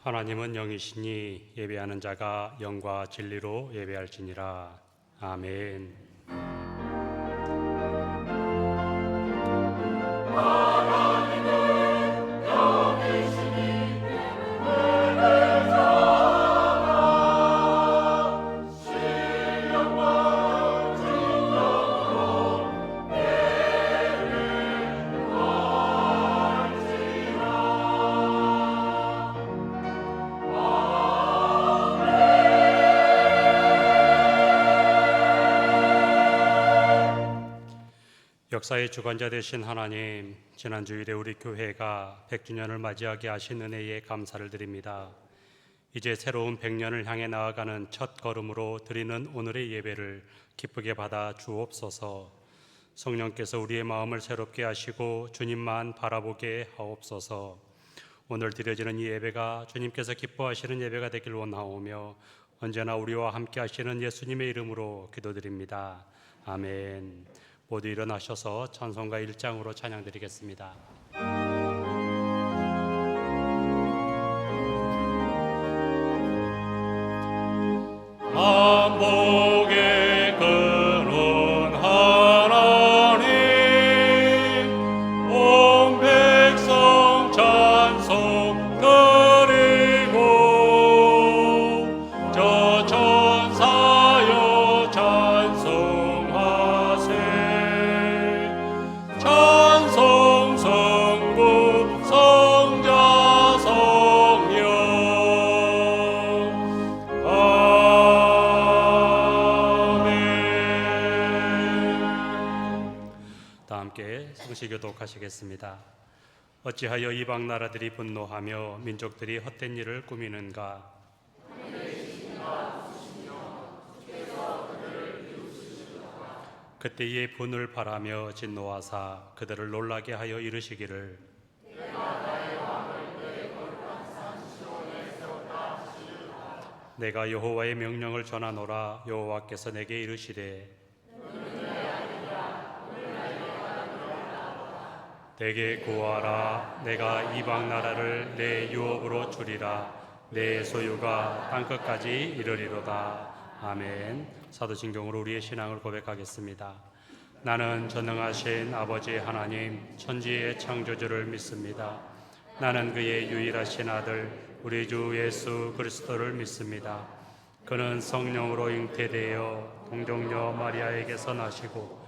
하나님은 영이시니 예배하는 자가 영과 진리로 예배할지니라. 아멘. 역사의 주관자 되신 하나님, 지난 주일에 우리 교회가 100주년을 맞이하게 하신 은혜에 감사를 드립니다. 이제 새로운 100년을 향해 나아가는 첫 걸음으로 드리는 오늘의 예배를 기쁘게 받아 주옵소서. 성령께서 우리의 마음을 새롭게 하시고 주님만 바라보게 하옵소서. 오늘 드려지는 이 예배가 주님께서 기뻐하시는 예배가 되길 원하오며 언제나 우리와 함께 하시는 예수님의 이름으로 기도드립니다. 아멘. 모두 일어나셔서 찬송가 1장으로 찬양드리겠습니다. 만복의 근원 하나님, 온 백성 찬송 드리고, 저 천사여 찬송하세. 찬송 성부 성자 성령. 다 함께 성시교독하시겠습니다. 어찌하여 이방 나라들이 분노하며 민족들이 헛된 일을 꾸미는가? 그때에 분을 바라며 진노하사 그들을 놀라게 하여 이르시기를, 내가 여호와의 명령을 전하노라. 여호와께서 내게 이르시되, 내게 구하라. 내가 이방 나라를 내 유업으로 주리라. 내 소유가 땅끝까지 이르리로다. 아멘. 사도신경으로 우리의 신앙을 고백하겠습니다. 나는 전능하신 아버지 하나님 천지의 창조주를 믿습니다. 나는 그의 유일하신 아들 우리 주 예수 그리스도를 믿습니다. 그는 성령으로 잉태되어 동정녀 마리아에게서 나시고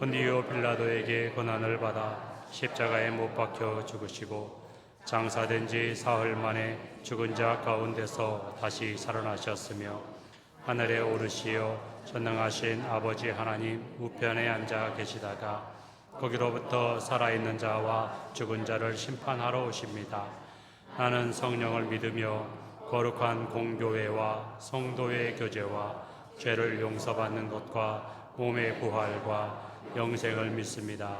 본디오 빌라도에게 고난을 받아 십자가에 못 박혀 죽으시고 장사된 지 사흘 만에 죽은 자 가운데서 다시 살아나셨으며 하늘에 오르시어 전능하신 아버지 하나님 우편에 앉아 계시다가 거기로부터 살아있는 자와 죽은 자를 심판하러 오십니다. 나는 성령을 믿으며 거룩한 공교회와 성도의 교제와 죄를 용서받는 것과 몸의 부활과 영생을 믿습니다.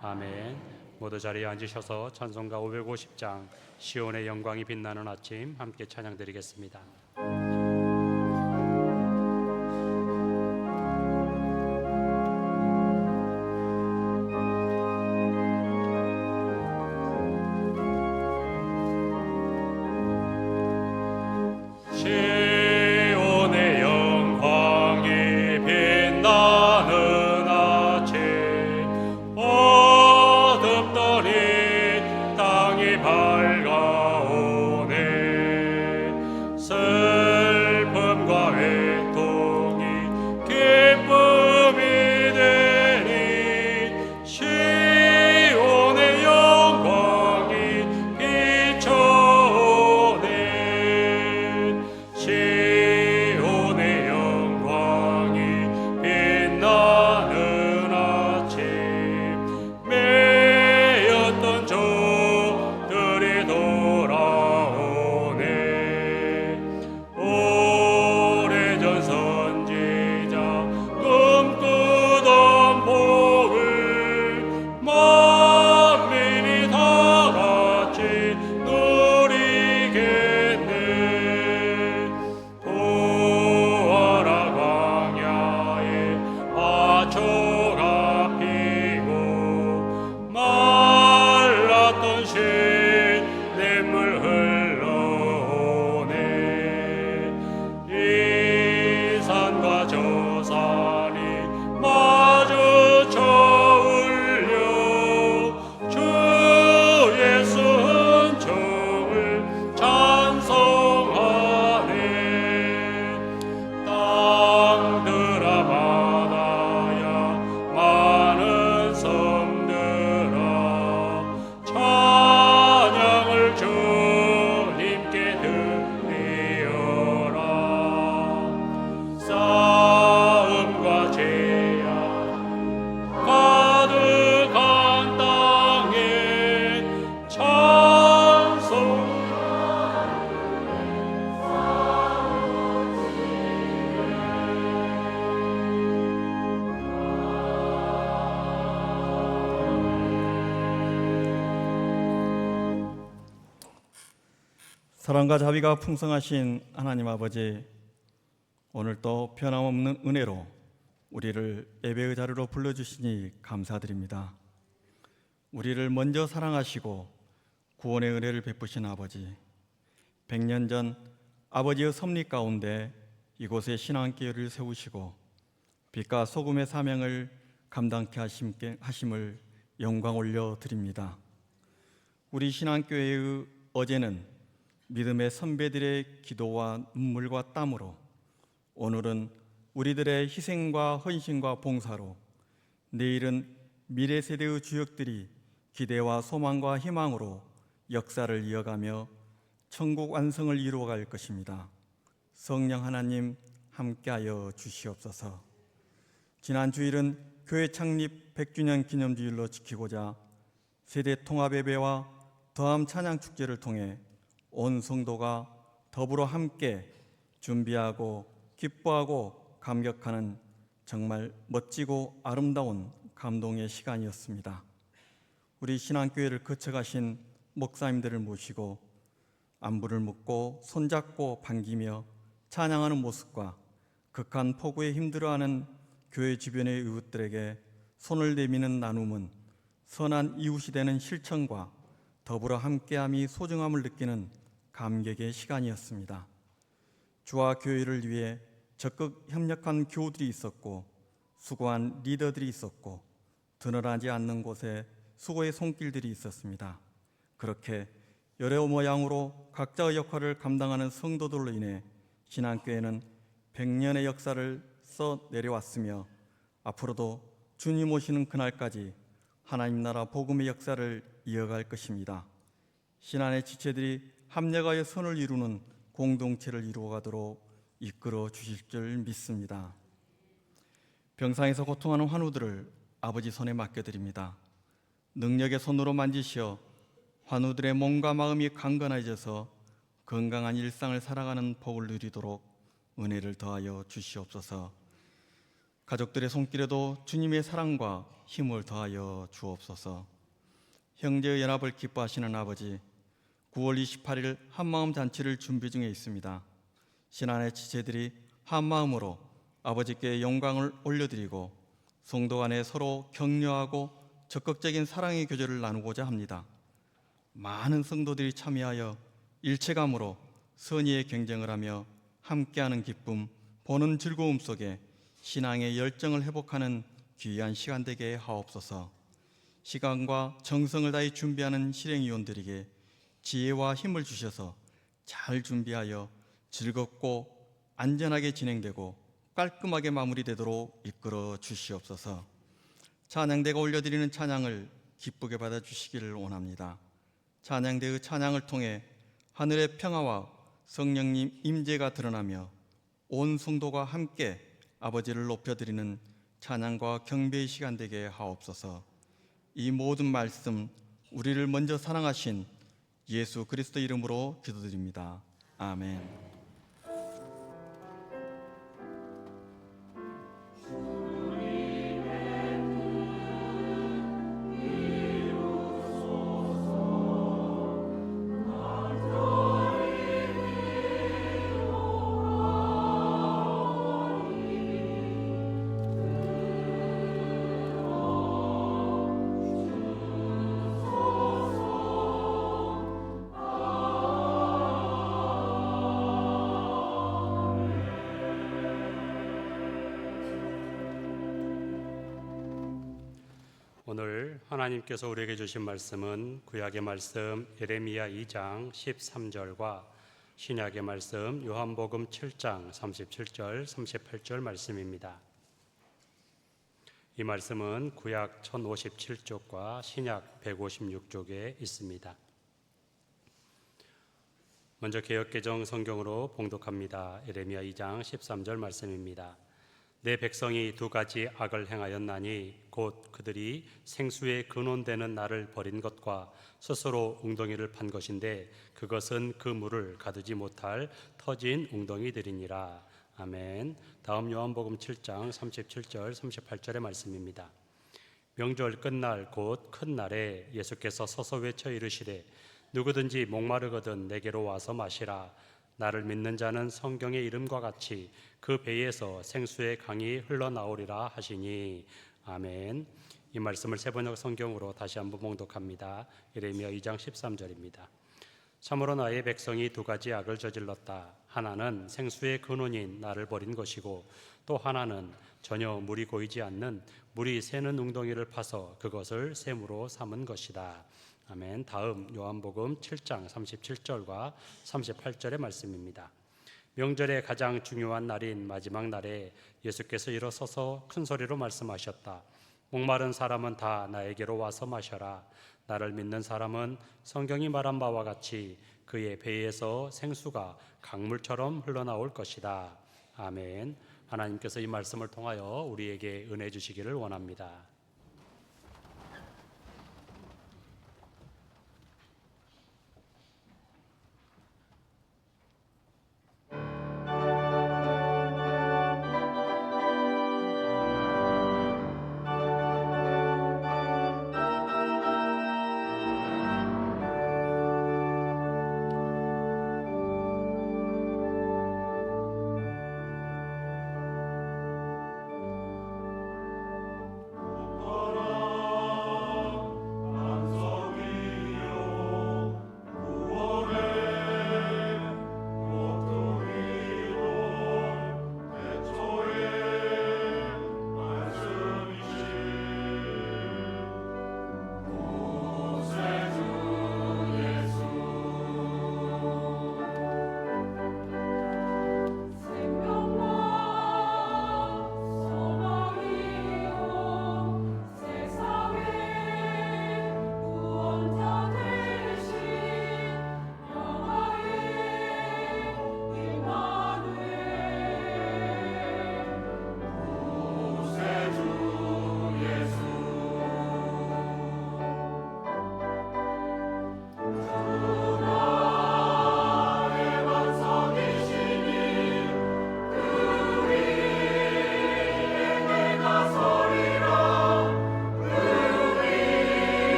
아멘. 모두 자리에 앉으셔서 찬송가 550장 시온의 영광이 빛나는 아침 함께 찬양드리겠습니다. 시온의 영광이 빛나는 아침, 어둡더니 땅이 밝아오네. 슬픔과 외통이 기쁨이 되니 시온의 영광이 비춰오네. 시온의 영광이 빛나는 아침, 매였던 종들이 사랑과 자비가 풍성하신 하나님 아버지, 오늘도 변함없는 은혜로 우리를 예배의 자리로 불러주시니 감사드립니다. 우리를 먼저 사랑하시고 구원의 은혜를 베푸신 아버지, 100년 전 아버지의 섭리 가운데 이곳에 신앙교회를 세우시고 빛과 소금의 사명을 감당케 하심을 영광 올려드립니다. 우리 신앙교회의 어제는 믿음의 선배들의 기도와 눈물과 땀으로, 오늘은 우리들의 희생과 헌신과 봉사로, 내일은 미래 세대의 주역들이 기대와 소망과 희망으로 역사를 이어가며 천국 완성을 이루어갈 것입니다. 성령 하나님 함께하여 주시옵소서. 지난 주일은 교회 창립 100주년 기념주일로 지키고자 세대 통합 예배와 더함 찬양 축제를 통해 온 성도가 더불어 함께 준비하고 기뻐하고 감격하는 정말 멋지고 아름다운 감동의 시간이었습니다. 우리 신앙교회를 거쳐가신 목사님들을 모시고 안부를 묻고 손잡고 반기며 찬양하는 모습과 극한 폭우에 힘들어하는 교회 주변의 이웃들에게 손을 내미는 나눔은 선한 이웃이 되는 실천과 더불어 함께함이 소중함을 느끼는 감격의 시간이었습니다. 주와 교회를 위해 적극 협력한 교우들이 있었고 수고한 리더들이 있었고 드러나지 않는 곳에 수고의 손길들이 있었습니다. 그렇게 여러 모양으로 각자의 역할을 감당하는 성도들로 인해 신앙교회는 100년의 역사를 써 내려왔으며 앞으로도 주님 오시는 그날까지 하나님 나라 복음의 역사를 이어갈 것입니다. 신앙의 지체들이 합력하여 선을 이루는 공동체를 이루어가도록 이끌어 주실 줄 믿습니다. 병상에서 고통하는 환우들을 아버지 손에 맡겨드립니다. 능력의 손으로 만지시어 환우들의 몸과 마음이 강건해져서 건강한 일상을 살아가는 복을 누리도록 은혜를 더하여 주시옵소서. 가족들의 손길에도 주님의 사랑과 힘을 더하여 주옵소서. 형제의 연합을 기뻐하시는 아버지, 9월 28일 한마음 잔치를 준비 중에 있습니다. 신안의 지체들이 한마음으로 아버지께 영광을 올려드리고 성도 간에 서로 격려하고 적극적인 사랑의 교제를 나누고자 합니다. 많은 성도들이 참여하여 일체감으로 선의의 경쟁을 하며 함께하는 기쁨, 보는 즐거움 속에 신앙의 열정을 회복하는 귀한 시간 되게 하옵소서. 시간과 정성을 다해 준비하는 실행위원들에게 지혜와 힘을 주셔서 잘 준비하여 즐겁고 안전하게 진행되고 깔끔하게 마무리되도록 이끌어 주시옵소서. 찬양대가 올려드리는 찬양을 기쁘게 받아주시기를 원합니다. 찬양대의 찬양을 통해 하늘의 평화와 성령님 임재가 드러나며 온 성도가 함께 아버지를 높여드리는 찬양과 경배의 시간 되게 하옵소서. 이 모든 말씀 우리를 먼저 사랑하신 예수 그리스도 이름으로 기도드립니다. 아멘. 오늘 하나님께서 우리에게 주신 말씀은 구약의 말씀 예레미야 2장 13절과 신약의 말씀 요한복음 7장 37절 38절 말씀입니다. 이 말씀은 구약 1057쪽과 신약 156쪽에 있습니다. 먼저 개역개정 성경으로 봉독합니다. 예레미야 2장 13절 말씀입니다. 내 백성이 두 가지 악을 행하였나니 곧 그들이 생수의 근원되는 나를 버린 것과 스스로 웅덩이를 판 것인데 그것은 그 물을 가두지 못할 터진 웅덩이들이니라. 아멘. 다음 요한복음 7장 37절 38절의 말씀입니다. 명절 끝날 곧 큰 날에 예수께서 서서 외쳐 이르시되 누구든지 목마르거든 내게로 와서 마시라. 나를 믿는 자는 성경의 이름과 같이 그 배에서 생수의 강이 흘러나오리라 하시니. 아멘. 이 말씀을 세번역 성경으로 다시 한번 봉독합니다. 예레미야 2장 13절입니다. 참으로 나의 백성이 두 가지 악을 저질렀다. 하나는 생수의 근원인 나를 버린 것이고, 또 하나는 전혀 물이 고이지 않는 물이 새는 웅덩이를 파서 그것을 샘으로 삼은 것이다. 아멘. 다음 요한복음 7장 37절과 38절의 말씀입니다. 명절의 가장 중요한 날인 마지막 날에 예수께서 일어서서 큰 소리로 말씀하셨다. 목마른 사람은 다 나에게로 와서 마셔라. 나를 믿는 사람은 성경이 말한 바와 같이 그의 배에서 생수가 강물처럼 흘러나올 것이다. 아멘. 하나님께서 이 말씀을 통하여 우리에게 은혜 주시기를 원합니다.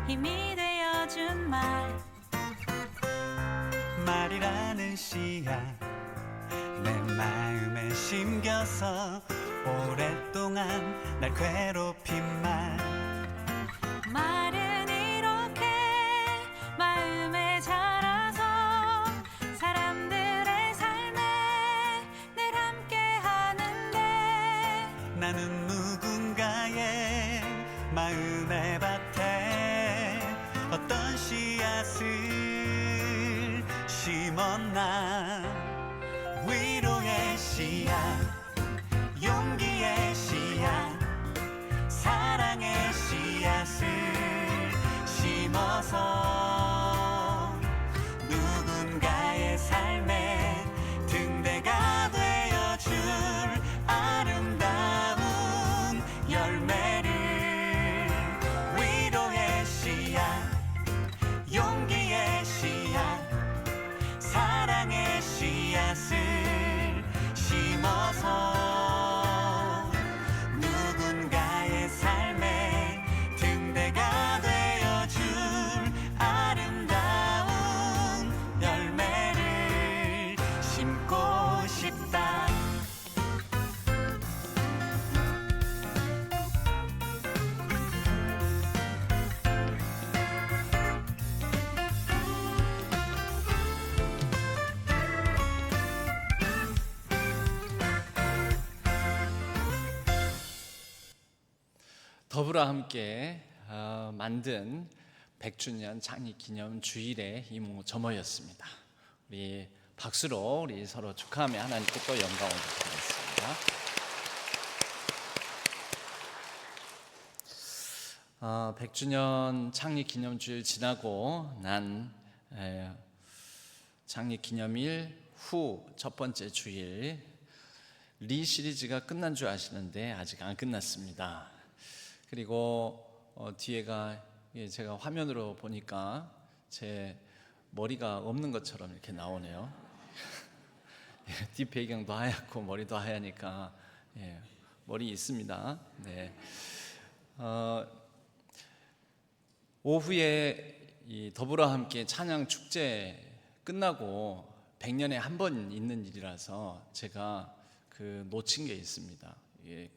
힘이 되어준 말. 말이라는 씨앗 내 마음에 심겨서 오랫동안 날 괴롭힌 말. 말은 이렇게 마음에 자라서 사람들의 삶에 늘 함께 하는데, 나는 누군가의 마음의 밭에 어떤 씨앗을 씨앗을 심었나. 위로의 씨앗, 용기의 씨앗, 사랑의 씨앗을 심어서 누군가의 삶에 등대가 되어줄 아름다운 열매를. 위로의 씨앗, 용기의 씨앗, 사랑의 씨앗을 심어서 누군가의 삶에 등대가 되어줄 아름다운 열매를 심고 싶다. 더불어 함께 만든 100주년 창립기념 주일의 이모저모였습니다. 우리 박수로 우리 서로 축하하며 하나님께 또 영광을 드리겠습니다. 100주년 창립기념 주일 지나고 난 창립기념일 후 첫 번째 주일, 리 시리즈가 끝난 줄 아시는데 아직 안 끝났습니다. 그리고 뒤에가 제가 화면으로 보니까 제 머리가 없는 것처럼 이렇게 나오네요. 뒷 배경도 하얗고 머리도 하얘니까 머리 있습니다. 네. 오후에 이 더불어 함께 찬양 축제 끝나고 100년에 한 번 있는 일이라서 제가 그 놓친 게 있습니다. 이게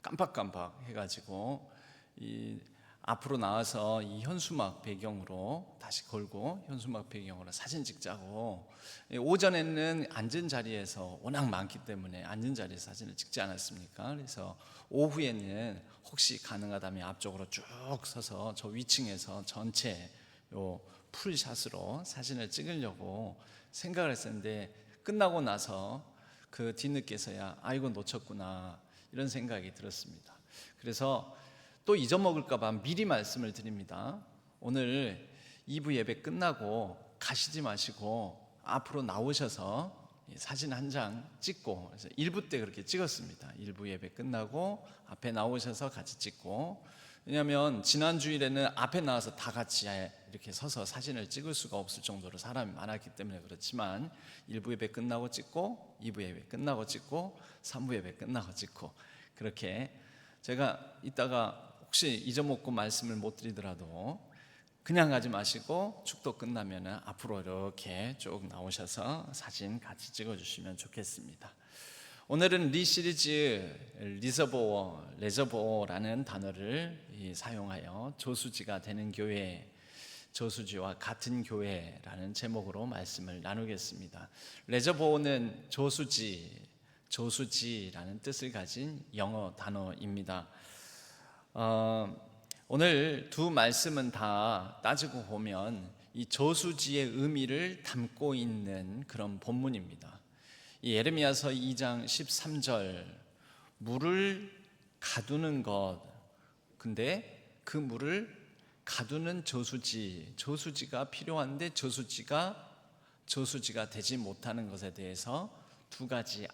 깜빡깜빡 해가지고 이 앞으로 나와서 이 현수막 배경으로 다시 걸고 현수막 배경으로 사진 찍자고, 오전에는 앉은 자리에서 워낙 많기 때문에 앉은 자리에서 사진을 찍지 않았습니까? 그래서 오후에는 혹시 가능하다면 앞쪽으로 쭉 서서 저 위층에서 전체 요 풀샷으로 사진을 찍으려고 생각을 했었는데, 끝나고 나서 그 뒤늦게서야 아이고 놓쳤구나 이런 생각이 들었습니다. 그래서 또 잊어먹을까 봐 미리 말씀을 드립니다. 오늘 2부 예배 끝나고 가시지 마시고 앞으로 나오셔서 사진 한 장 찍고, 그래서 1부 때 그렇게 찍었습니다. 1부 예배 끝나고 앞에 나오셔서 같이 찍고, 왜냐하면 지난 주일에는 앞에 나와서 다 같이 이렇게 서서 사진을 찍을 수가 없을 정도로 사람이 많았기 때문에 그렇지만 1부 예배 끝나고 찍고, 2부 예배 끝나고 찍고, 3부 예배 끝나고 찍고, 그렇게 제가 이따가 혹시 잊어먹고 말씀을 못 드리더라도 그냥 가지 마시고 축도 끝나면 앞으로 이렇게 쭉 나오셔서 사진 같이 찍어주시면 좋겠습니다. 오늘은 리 시리즈 레저보어라는 단어를 사용하여 조수지가 되는 교회, 조수지와 같은 교회라는 제목으로 말씀을 나누겠습니다. 레저보어는 조수지라는 뜻을 가진 영어 단어입니다. 오늘 두 말씀은 다 따지고 보면 이 저수지의 의미를 담고 있는 그런 본문입니다. 이 예레미야서 2장 13절, 물을 가두는 것, 근데 그 물을 가두는 저수지가 필요한데 저수지가 되지 못하는 것에 대해서 두 가지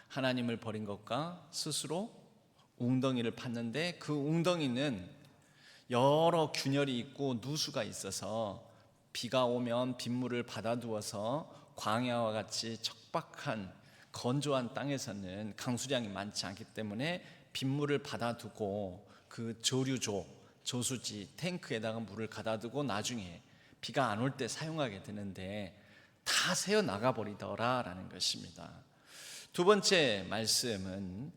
하나님을 버린 것과 스스로 웅덩이를 팠는데 그 웅덩이는 여러 균열이 있고 누수가 있어서 비가 오면 빗물을 받아두어서 광야와 같이 척박한 건조한 땅에서는 강수량이 많지 않기 때문에 빗물을 받아두고 그 저수지 탱크에다가 물을 가다두고 나중에 비가 안 올 때 사용하게 되는데 다 새어 나가 버리더라라는 것입니다. 두 번째 말씀은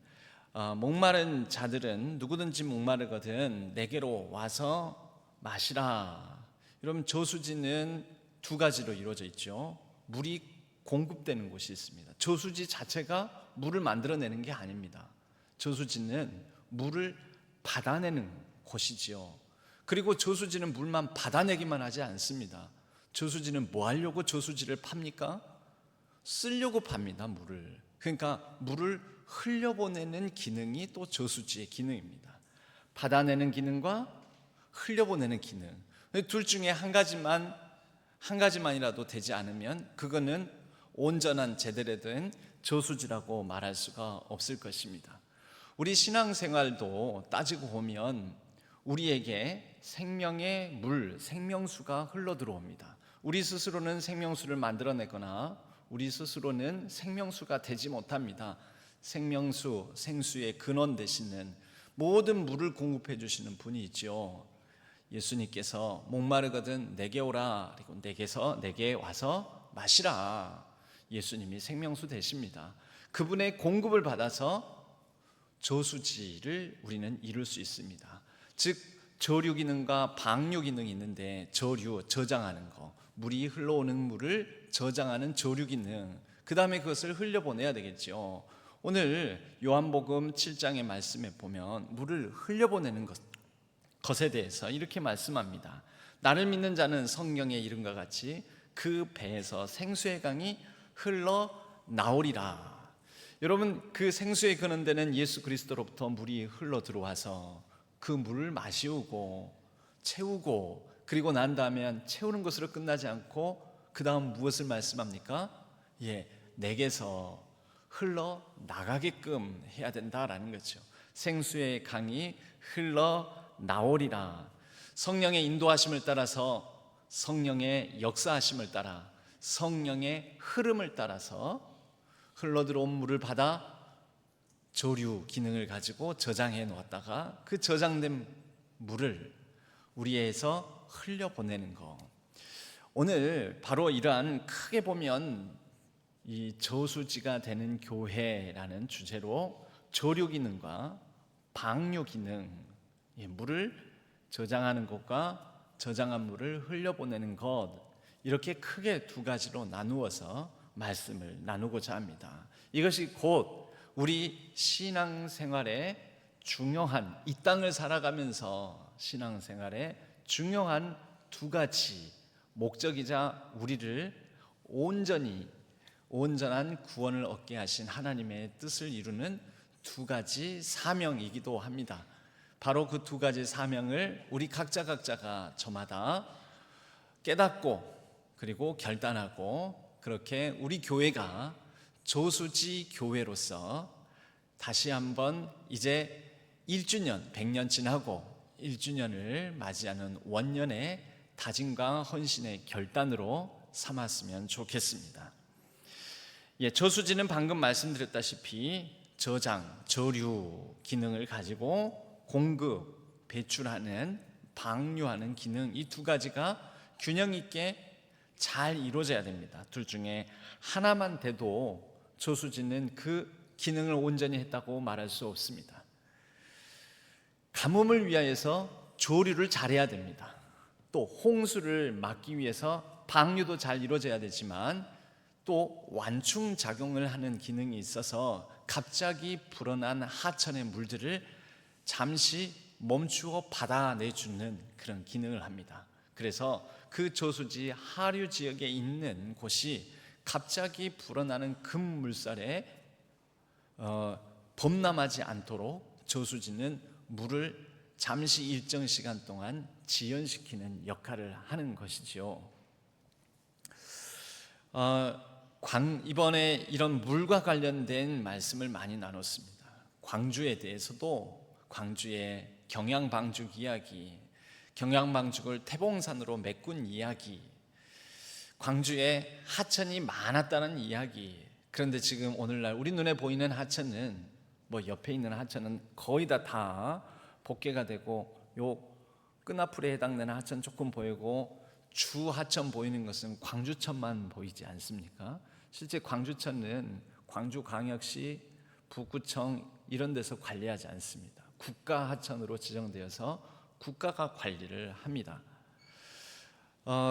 목마른 자들은 누구든지 목마르거든 내게로 와서 마시라. 여러분, 저수지는 두 가지로 이루어져 있죠. 물이 공급되는 곳이 있습니다. 저수지 자체가 물을 만들어내는 게 아닙니다. 저수지는 물을 받아내는 곳이지요. 그리고 저수지는 물만 받아내기만 하지 않습니다. 저수지는 뭐 하려고 저수지를 팝니까? 쓰려고 팝니다, 물을. 그러니까 물을 흘려보내는 기능이 또 저수지의 기능입니다. 받아내는 기능과 흘려보내는 기능, 둘 중에 한 가지만이라도 되지 않으면 그거는 온전한 제대로 된 저수지라고 말할 수가 없을 것입니다. 우리 신앙생활도 따지고 보면 우리에게 생명의 물, 생명수가 흘러 들어옵니다. 우리 스스로는 생명수를 만들어내거나 우리 스스로는 생명수가 되지 못합니다. 생명수, 생수의 근원 되시는 모든 물을 공급해 주시는 분이 있죠. 예수님께서 목마르거든 내게 오라, 그리고 내게 와서 마시라. 예수님이 생명수 되십니다. 그분의 공급을 받아서 저수지를 우리는 이룰 수 있습니다. 즉 저류 기능과 방류 기능이 있는데, 저류, 저장하는 거, 물이 흘러오는 물을 저장하는 저류 기능, 그 다음에 그것을 흘려보내야 되겠죠. 오늘 요한복음 7장의 말씀에 보면 물을 흘려보내는 것에 대해서 이렇게 말씀합니다. 나를 믿는 자는 성경의 이름과 같이 그 배에서 생수의 강이 흘러나오리라. 여러분, 그 생수의 근원 되는 예수 그리스도로부터 물이 흘러 들어와서 그 물을 마시우고 채우고, 그리고 난 다음에 채우는 것으로 끝나지 않고 그 다음 무엇을 말씀합니까? 내게서 흘러나가게끔 해야 된다라는 거죠. 생수의 강이 흘러나오리라. 성령의 인도하심을 따라서, 성령의 역사하심을 따라, 성령의 흐름을 따라서 흘러들어온 물을 받아 조류 기능을 가지고 저장해 놓았다가 그 저장된 물을 우리에서 흘려보내는 거. 오늘 바로 이러한, 크게 보면 이 저수지가 되는 교회라는 주제로 조류 기능과 방류 기능, 물을 저장하는 것과 저장한 물을 흘려보내는 것, 이렇게 크게 두 가지로 나누어서 말씀을 나누고자 합니다. 이것이 곧 우리 신앙생활의 중요한, 이 땅을 살아가면서 신앙생활의 중요한 두 가지 목적이자 우리를 온전한 구원을 얻게 하신 하나님의 뜻을 이루는 두 가지 사명이기도 합니다. 바로 그 두 가지 사명을 우리 각자가 저마다 깨닫고 그리고 결단하고, 그렇게 우리 교회가 저수지 교회로서 다시 한번 이제 1주년, 100년 지나고 1주년을 맞이하는 원년의 다짐과 헌신의 결단으로 삼았으면 좋겠습니다. 저수지는 방금 말씀드렸다시피 저장, 저류 기능을 가지고 공급, 배출하는, 방류하는 기능, 이 두 가지가 균형 있게 잘 이루어져야 됩니다. 둘 중에 하나만 돼도 저수지는 그 기능을 온전히 했다고 말할 수 없습니다. 가뭄을 위하여서 조류를 잘해야 됩니다. 또 홍수를 막기 위해서 방류도 잘 이루어져야 되지만, 또 완충 작용을 하는 기능이 있어서 갑자기 불어난 하천의 물들을 잠시 멈추어 받아내주는 그런 기능을 합니다. 그래서 그 저수지 하류 지역에 있는 곳이 갑자기 불어나는 급물살에 범람하지 않도록 저수지는 물을 잠시 일정 시간 동안 지연시키는 역할을 하는 것이지요. 이번에 이런 물과 관련된 말씀을 많이 나눴습니다. 광주에 대해서도, 광주의 경양방죽 이야기, 경양방죽을 태봉산으로 메꾼 이야기, 광주에 하천이 많았다는 이야기. 그런데 지금 오늘날 우리 눈에 보이는 하천은, 옆에 있는 하천은 거의 다 복개가 되고, 요 끈앞풀에 해당되는 하천 조금 보이고, 주 하천 보이는 것은 광주천만 보이지 않습니까? 실제 광주천은 광주광역시, 북구청 이런 데서 관리하지 않습니다. 국가 하천으로 지정되어서 국가가 관리를 합니다.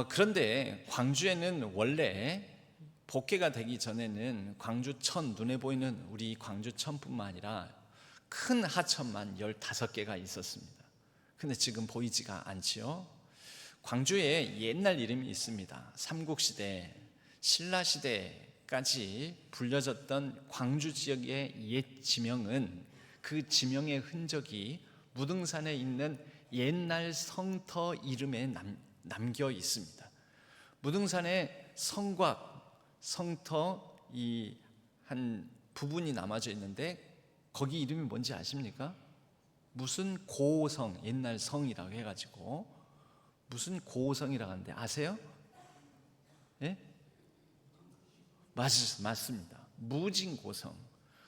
그런데 광주에는 원래 복개가 되기 전에는 광주천, 눈에 보이는 우리 광주천뿐만 아니라 큰 하천만 15개가 있었습니다. 근데 지금 보이지가 않지요. 광주에 옛날 이름이 있습니다. 삼국시대, 신라시대까지 불려졌던 광주 지역의 옛 지명은 그 지명의 흔적이 무등산에 있는 옛날 성터 이름에 남겨 있습니다. 무등산에 성곽, 성터 이 한 부분이 남아져 있는데 거기 이름이 뭔지 아십니까? 무슨 고성, 옛날 성이라고 해가지고 무슨 고성이라고 하는데 아세요? 예? 맞습니다. 무진고성.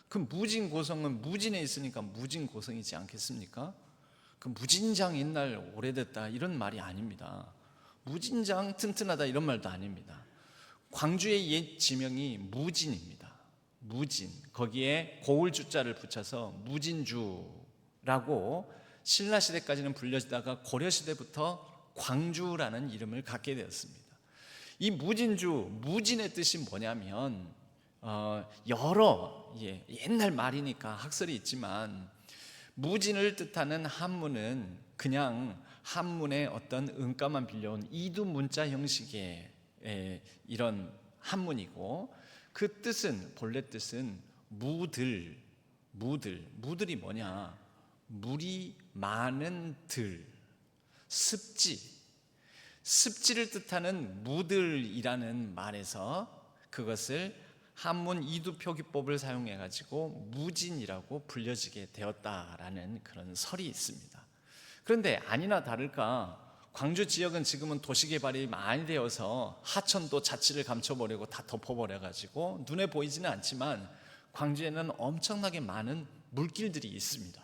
그 무진고성은 무진에 있으니까 무진고성이지 않겠습니까? 그 무진장 옛날 오래됐다 이런 말이 아닙니다. 무진장 튼튼하다 이런 말도 아닙니다. 광주의 옛 지명이 무진입니다. 무진. 거기에 고울주자를 붙여서 무진주라고 신라시대까지는 불려지다가 고려시대부터 광주라는 이름을 갖게 되었습니다. 이 무진주, 무진의 뜻이 뭐냐면 여러 옛날 말이니까 학설이 있지만 무진을 뜻하는 한문은 그냥 한문의 어떤 음가만 빌려온 이두 문자 형식의 이런 한문이고 그 뜻은 본래 뜻은 무들이 뭐냐? 물이 많은 들, 습지를 뜻하는 무들이라는 말에서 그것을 한문 이두표기법을 사용해 가지고 무진이라고 불려지게 되었다라는 그런 설이 있습니다. 그런데 아니나 다를까 광주 지역은 지금은 도시개발이 많이 되어서 하천도 자취를 감춰버리고 다 덮어버려 가지고 눈에 보이지는 않지만 광주에는 엄청나게 많은 물길들이 있습니다.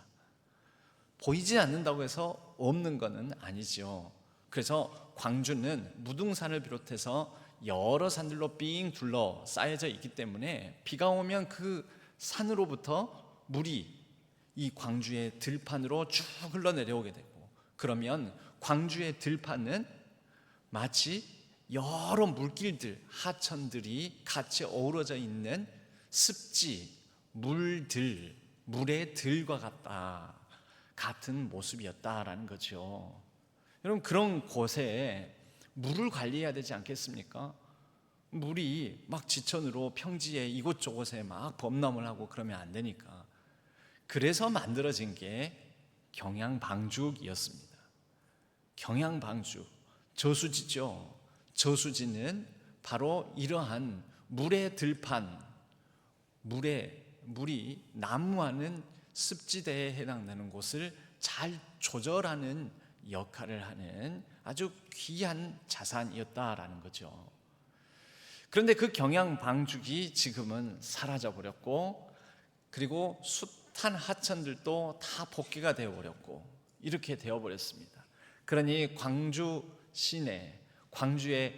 보이지 않는다고 해서 없는 것은 아니죠. 그래서 광주는 무등산을 비롯해서 여러 산들로 삥 둘러 쌓여져 있기 때문에 비가 오면 그 산으로부터 물이 이 광주의 들판으로 쭉 흘러내려오게 되고 그러면 광주의 들판은 마치 여러 물길들, 하천들이 같이 어우러져 있는 습지, 물의 들과 같은 모습이었다라는 거죠. 여러분 그런 곳에 물을 관리해야 되지 않겠습니까? 물이 막 지천으로 평지에 이곳저곳에 막 범람을 하고 그러면 안 되니까 그래서 만들어진 게 경양방죽이었습니다. 경양방죽, 저수지죠. 저수지는 바로 이러한 물의 들판, 물이 난무하는 습지대에 해당되는 곳을 잘 조절하는 역할을 하는 아주 귀한 자산이었다라는 거죠. 그런데 그 경양방죽이 지금은 사라져 버렸고 그리고 숱한 하천들도 다 복개가 되어 버렸고 이렇게 되어 버렸습니다. 그러니 광주 시내, 광주의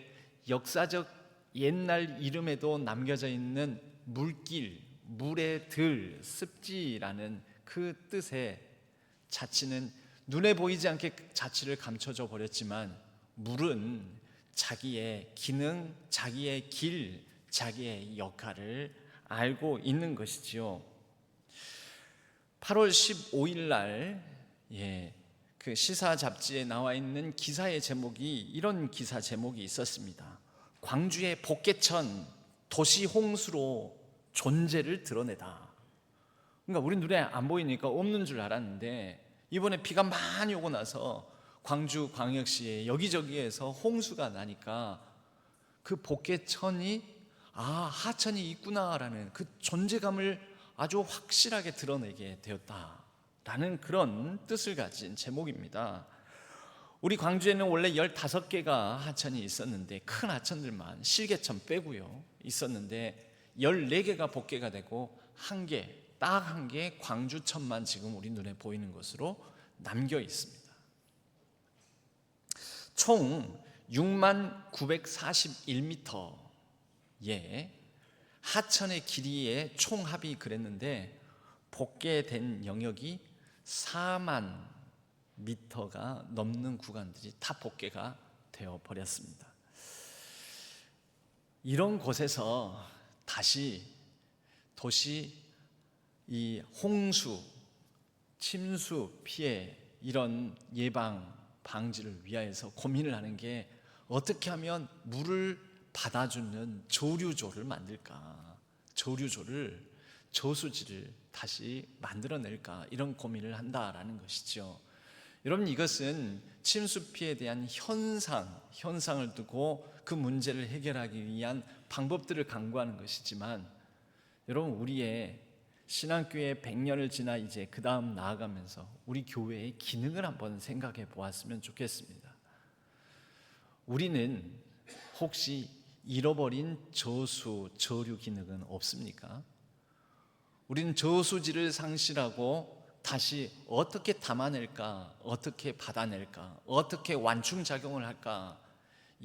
역사적 옛날 이름에도 남겨져 있는 물길, 물의 들, 습지라는 그 뜻의 자치는 눈에 보이지 않게 자치를 감춰져 버렸지만 물은 자기의 기능, 자기의 길, 자기의 역할을 알고 있는 것이지요. 8월 15일 날 그 시사 잡지에 나와 있는 기사의 제목이 이런 기사 제목이 있었습니다. 광주의 복개천 도시 홍수로 존재를 드러내다. 그러니까 우리 눈에 안 보이니까 없는 줄 알았는데 이번에 비가 많이 오고 나서 광주 광역시에 여기저기에서 홍수가 나니까 그 복개천이 하천이 있구나라는 그 존재감을 아주 확실하게 드러내게 되었다라는 그런 뜻을 가진 제목입니다. 우리 광주에는 원래 15개가 하천이 있었는데 큰 하천들만 실개천 빼고요 있었는데 14개가 복개가 되고 딱 한 개 광주천만 지금 우리 눈에 보이는 것으로 남겨 있습니다. 총 6941m의 하천의 길이의 총합이 그랬는데 복개된 영역이 4만 미터가 넘는 구간들이 다 복개가 되어 버렸습니다. 이런 곳에서 다시 도시 이 홍수, 침수 피해 이런 예방 방지를 위하여서 고민을 하는 게 어떻게 하면 물을 받아주는 조류조를 만들까, 저수지를 다시 만들어낼까, 이런 고민을 한다라는 것이죠. 여러분, 이것은 침수 피해에 대한 현상을 두고 그 문제를 해결하기 위한 방법들을 강구하는 것이지만, 여러분, 우리의 신앙교회 100년을 지나 이제 그 다음 나아가면서 우리 교회의 기능을 한번 생각해 보았으면 좋겠습니다. 우리는 혹시 잃어버린 저류 기능은 없습니까? 우리는 저수지를 상실하고 다시 어떻게 담아낼까, 어떻게 받아낼까, 어떻게 완충작용을 할까,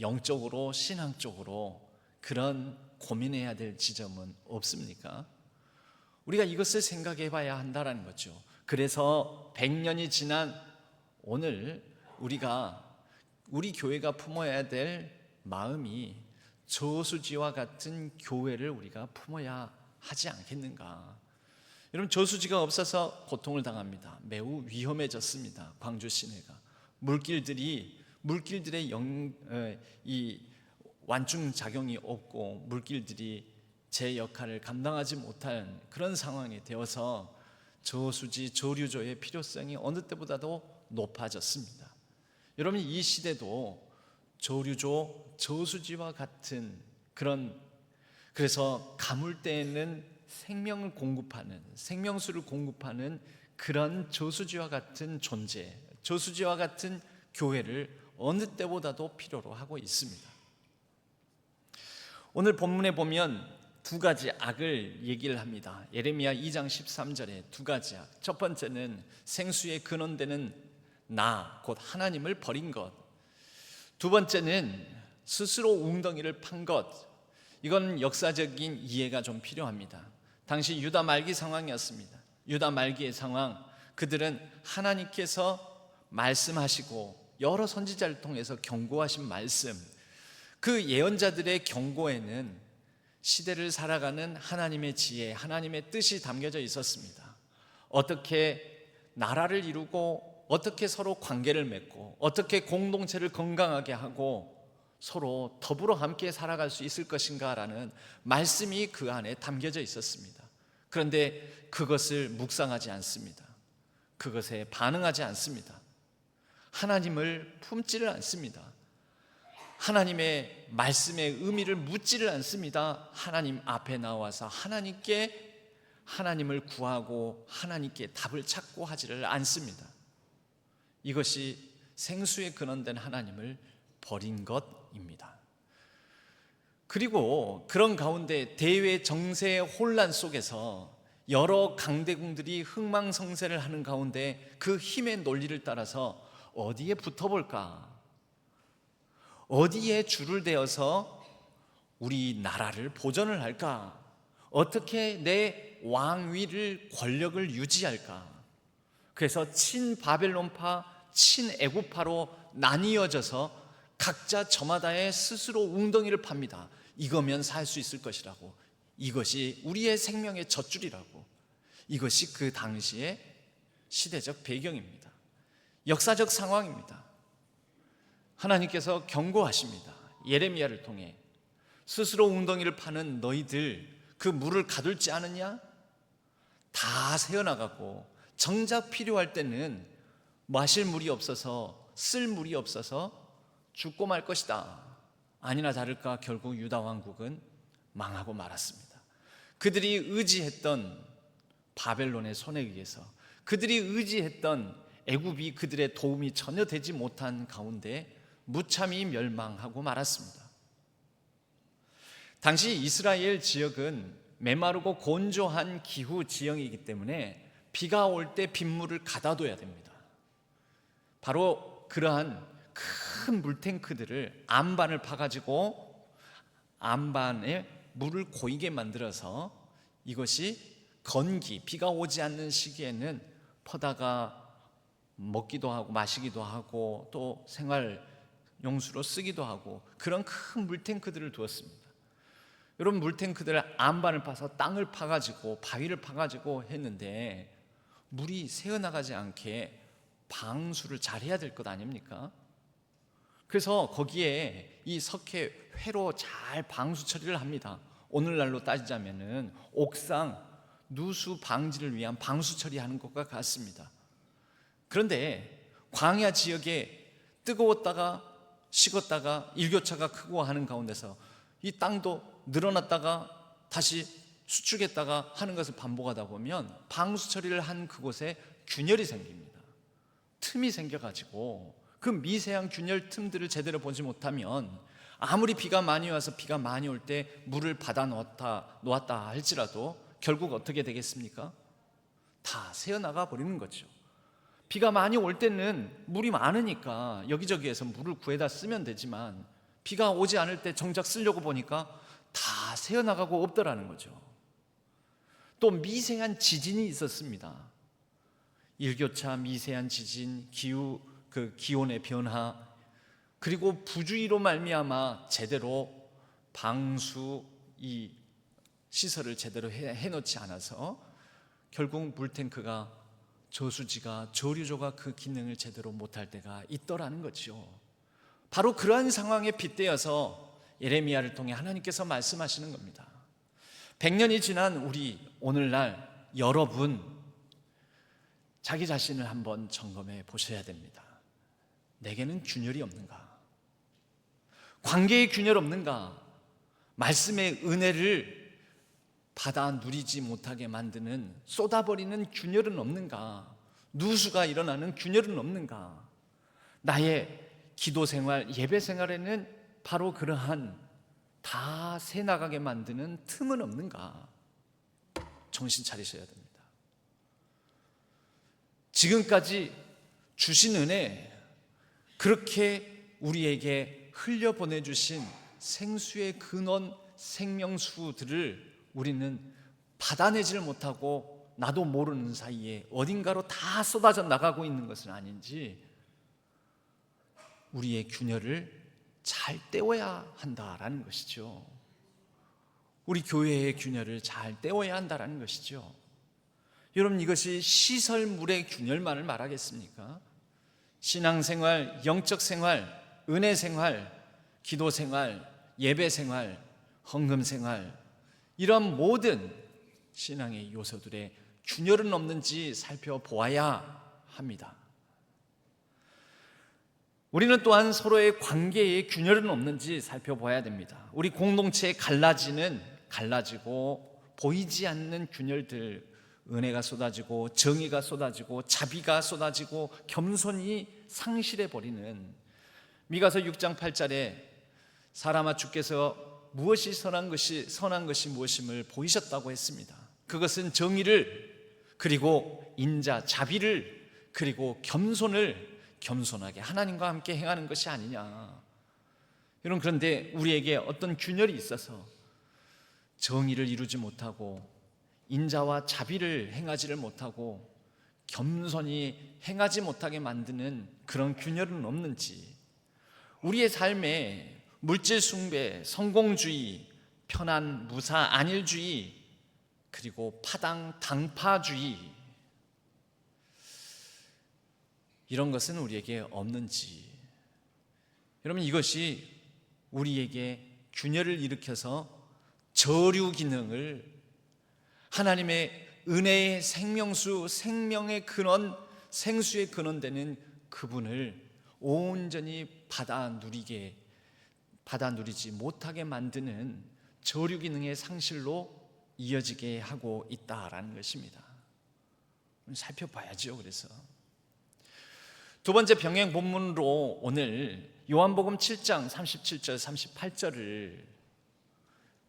영적으로 신앙적으로 그런 고민해야 될 지점은 없습니까? 우리가 이것을 생각해 봐야 한다는 거죠. 그래서 100년이 지난 오늘 우리 교회가 품어야 될 마음이 저수지와 같은 교회를 우리가 품어야 하지 않겠는가. 여러분, 저수지가 없어서 고통을 당합니다. 매우 위험해졌습니다. 광주 시내가 물길들의 이 완충 작용이 없고 물길들이 제 역할을 감당하지 못한 그런 상황이 되어서 저수지, 저류조의 필요성이 어느 때보다도 높아졌습니다. 여러분, 이 시대도 저류조, 저수지와 같은 그래서 가물때에는 생명수를 공급하는 그런 저수지와 같은 존재, 저수지와 같은 교회를 어느 때보다도 필요로 하고 있습니다. 오늘 본문에 보면 두 가지 악을 얘기를 합니다. 예레미야 2장 13절에 두 가지 악. 첫 번째는 생수의 근원되는 곧 하나님을 버린 것. 두 번째는 스스로 웅덩이를 판 것. 이건 역사적인 이해가 좀 필요합니다. 당시 유다 말기 상황이었습니다. 유다 말기의 상황, 그들은 하나님께서 말씀하시고 여러 선지자를 통해서 경고하신 말씀, 그 예언자들의 경고에는 시대를 살아가는 하나님의 지혜, 하나님의 뜻이 담겨져 있었습니다. 어떻게 나라를 이루고, 어떻게 서로 관계를 맺고, 어떻게 공동체를 건강하게 하고 서로 더불어 함께 살아갈 수 있을 것인가라는 말씀이 그 안에 담겨져 있었습니다. 그런데 그것을 묵상하지 않습니다. 그것에 반응하지 않습니다. 하나님을 품지를 않습니다. 하나님의 말씀의 의미를 묻지를 않습니다. 하나님 앞에 나와서 하나님을 구하고 하나님께 답을 찾고 하지를 않습니다. 이것이 생수의 근원된 하나님을 버린 것입니다. 그리고 그런 가운데 대외 정세의 혼란 속에서 여러 강대국들이 흥망성쇠를 하는 가운데 그 힘의 논리를 따라서 어디에 붙어볼까, 어디에 줄을 대어서 우리 나라를 보존을 할까, 어떻게 내 왕위를, 권력을 유지할까. 그래서 친바벨론파, 친애굽파로 나뉘어져서 각자 저마다의 스스로 웅덩이를 팝니다. 이거면 살 수 있을 것이라고, 이것이 우리의 생명의 젖줄이라고. 이것이 그 당시의 시대적 배경입니다. 역사적 상황입니다. 하나님께서 경고하십니다. 예레미야를 통해 스스로 웅덩이를 파는 너희들, 그 물을 가둘지 않으냐? 다 새어나가고 정작 필요할 때는 마실 물이 없어서, 쓸 물이 없어서 죽고 말 것이다. 아니나 다를까 결국 유다 왕국은 망하고 말았습니다. 그들이 의지했던 바벨론의 손에 의해서, 그들이 의지했던 애굽이 그들의 도움이 전혀 되지 못한 가운데 무참히 멸망하고 말았습니다. 당시 이스라엘 지역은 메마르고 건조한 기후 지형이기 때문에 비가 올 때 빗물을 가다둬야 됩니다. 바로 그러한 큰 물탱크들을 안반을 파가지고 안반에 물을 고이게 만들어서 이것이 비가 오지 않는 시기에는 퍼다가 먹기도 하고 마시기도 하고 또 생활 용수로 쓰기도 하고 그런 큰 물탱크들을 두었습니다. 여러분, 물탱크들을 안반을 파서 땅을 파가지고 바위를 파가지고 했는데 물이 새어나가지 않게 방수를 잘해야 될 것 아닙니까? 그래서 거기에 이 석회 회로 잘 방수 처리를 합니다. 오늘날로 따지자면은 옥상 누수 방지를 위한 방수 처리하는 것과 같습니다. 그런데 광야 지역에 뜨거웠다가 식었다가 일교차가 크고 하는 가운데서 이 땅도 늘어났다가 다시 수축했다가 하는 것을 반복하다 보면 방수 처리를 한 그곳에 균열이 생깁니다. 틈이 생겨가지고 그 미세한 균열 틈들을 제대로 보지 못하면 아무리 비가 많이 와서 비가 많이 올 때 물을 받아 놓았다 할지라도 결국 어떻게 되겠습니까? 다 새어나가 버리는 거죠. 비가 많이 올 때는 물이 많으니까 여기저기에서 물을 구해다 쓰면 되지만 비가 오지 않을 때 정작 쓰려고 보니까 다 새어나가고 없더라는 거죠. 또 미세한 지진이 있었습니다. 일교차, 미세한 지진, 기온의 변화, 그리고 부주의로 말미암아 제대로 방수 이 시설을 제대로 해놓지 않아서 결국 물탱크가 저수지가 저류조가 그 기능을 제대로 못할 때가 있더라는 거죠. 바로 그러한 상황에 빗대어서 예레미야를 통해 하나님께서 말씀하시는 겁니다. 100년이 지난 우리 오늘날 여러분 자기 자신을 한번 점검해 보셔야 됩니다. 내게는 균열이 없는가? 관계에 균열 없는가? 말씀의 은혜를 받아 누리지 못하게 만드는 쏟아버리는 균열은 없는가? 누수가 일어나는 균열은 없는가? 나의 기도 생활, 예배 생활에는 바로 그러한 다 새나가게 만드는 틈은 없는가? 정신 차리셔야 됩니다. 지금까지 주신 은혜, 그렇게 우리에게 흘려보내주신 생수의 근원, 생명수들을 우리는 받아내지를 못하고 나도 모르는 사이에 어딘가로 다 쏟아져 나가고 있는 것은 아닌지 우리의 균열을 잘 떼어야 한다라는 것이죠. 우리 교회의 균열을 잘 떼어야 한다라는 것이죠. 여러분, 이것이 시설물의 균열만을 말하겠습니까? 신앙생활, 영적생활, 은혜생활, 기도생활, 예배생활, 헌금생활, 이런 모든 신앙의 요소들의 균열은 없는지 살펴보아야 합니다. 우리는 또한 서로의 관계에 균열은 없는지 살펴봐야 됩니다. 우리 공동체에 갈라지고 보이지 않는 균열들, 은혜가 쏟아지고 정의가 쏟아지고 자비가 쏟아지고 겸손이 상실해버리는, 미가서 6장 8절에 사람아 주께서 무엇이 선한 것이 무엇임을 보이셨다고 했습니다. 그것은 정의를, 그리고 인자, 자비를, 그리고 겸손하게 하나님과 함께 행하는 것이 아니냐. 여러분, 그런데 우리에게 어떤 균열이 있어서 정의를 이루지 못하고 인자와 자비를 행하지를 못하고 겸손히 행하지 못하게 만드는 그런 균열은 없는지, 우리의 삶에 물질 숭배, 성공주의, 편안, 무사, 안일주의, 그리고 파당, 당파주의, 이런 것은 우리에게 없는지, 여러분, 이것이 우리에게 균열을 일으켜서 저류 기능을, 하나님의 은혜의 생명수, 생명의 근원, 생수의 근원되는 그분을 온전히 받아 누리지 못하게 만드는 저류 기능의 상실로 이어지게 하고 있다라는 것입니다. 살펴봐야죠. 그래서 두 번째 병행 본문으로 오늘 요한복음 7장 37절 38절을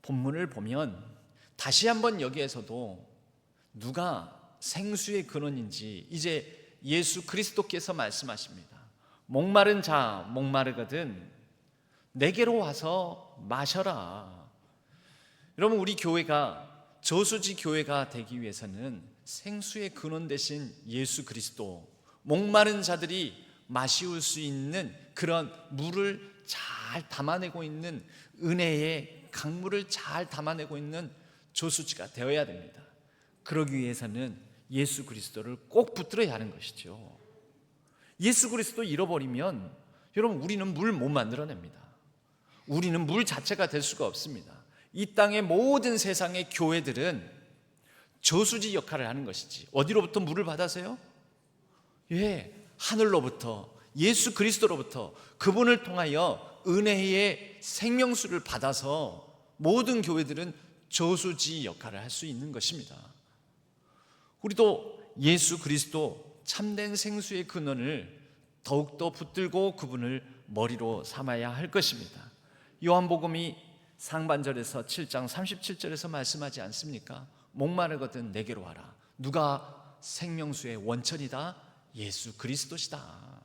본문을 보면 다시 한번 여기에서도 누가 생수의 근원인지 이제 예수 그리스도께서 말씀하십니다. 목마른 자 목마르거든 내게로 와서 마셔라. 여러분, 우리 교회가 저수지 교회가 되기 위해서는 생수의 근원 되신 예수 그리스도, 목마른 자들이 마시울 수 있는 그런 물을 잘 담아내고 있는, 은혜의 강물을 잘 담아내고 있는 저수지가 되어야 됩니다. 그러기 위해서는 예수 그리스도를 꼭 붙들어야 하는 것이죠. 예수 그리스도 잃어버리면 여러분 우리는 물 못 만들어냅니다. 우리는 물 자체가 될 수가 없습니다. 이 땅의 모든 세상의 교회들은 저수지 역할을 하는 것이지 어디로부터 물을 받아서요? 예, 하늘로부터 예수 그리스도로부터 그분을 통하여 은혜의 생명수를 받아서 모든 교회들은 저수지 역할을 할 수 있는 것입니다. 우리도 예수 그리스도 참된 생수의 근원을 더욱더 붙들고 그분을 머리로 삼아야 할 것입니다. 요한복음이 상반절에서 7장 37절에서 말씀하지 않습니까? 목마르거든 내게로 와라. 누가 생명수의 원천이다? 예수 그리스도시다.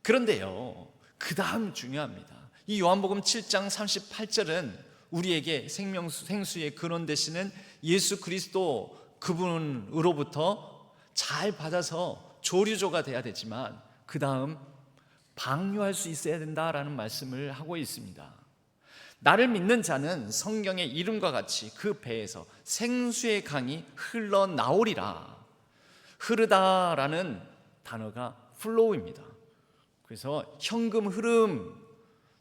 그런데요, 그 다음 중요합니다. 이 요한복음 7장 38절은 우리에게 생수의 근원 되시는 예수 그리스도 그분으로부터 잘 받아서 조류조가 돼야 되지만 그 다음 방류할 수 있어야 된다라는 말씀을 하고 있습니다. 나를 믿는 자는 성경의 이름과 같이 그 배에서 생수의 강이 흘러나오리라. 흐르다라는 단어가 flow입니다. 그래서 현금 흐름,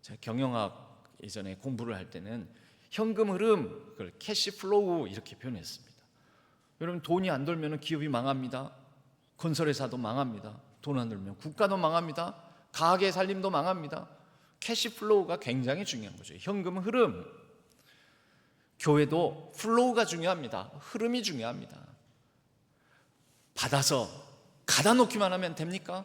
제가 경영학 예전에 공부를 할 때는 현금 흐름, 그걸 캐시 플로우 이렇게 표현했습니다. 여러분 돈이 안 돌면 기업이 망합니다. 건설회사도 망합니다. 돈 안 돌면 국가도 망합니다. 가게 살림도 망합니다. 캐시 플로우가 굉장히 중요한 거죠. 현금 흐름. 교회도 플로우가 중요합니다. 흐름이 중요합니다. 받아서 가다 놓기만 하면 됩니까?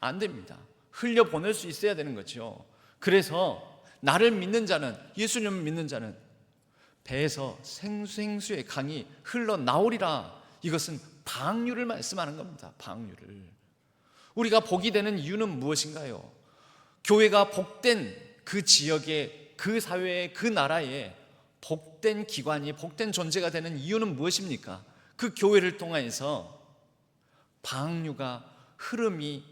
안 됩니다. 흘려보낼 수 있어야 되는 거죠. 그래서 나를 믿는 자는, 예수님을 믿는 자는 배에서 생수의 강이 흘러나오리라. 이것은 방류를 말씀하는 겁니다. 방류를. 우리가 복이 되는 이유는 무엇인가요? 교회가 복된 그 지역에, 그 사회에, 그 나라에 복된 기관이, 복된 존재가 되는 이유는 무엇입니까? 그 교회를 통해서 방류가, 흐름이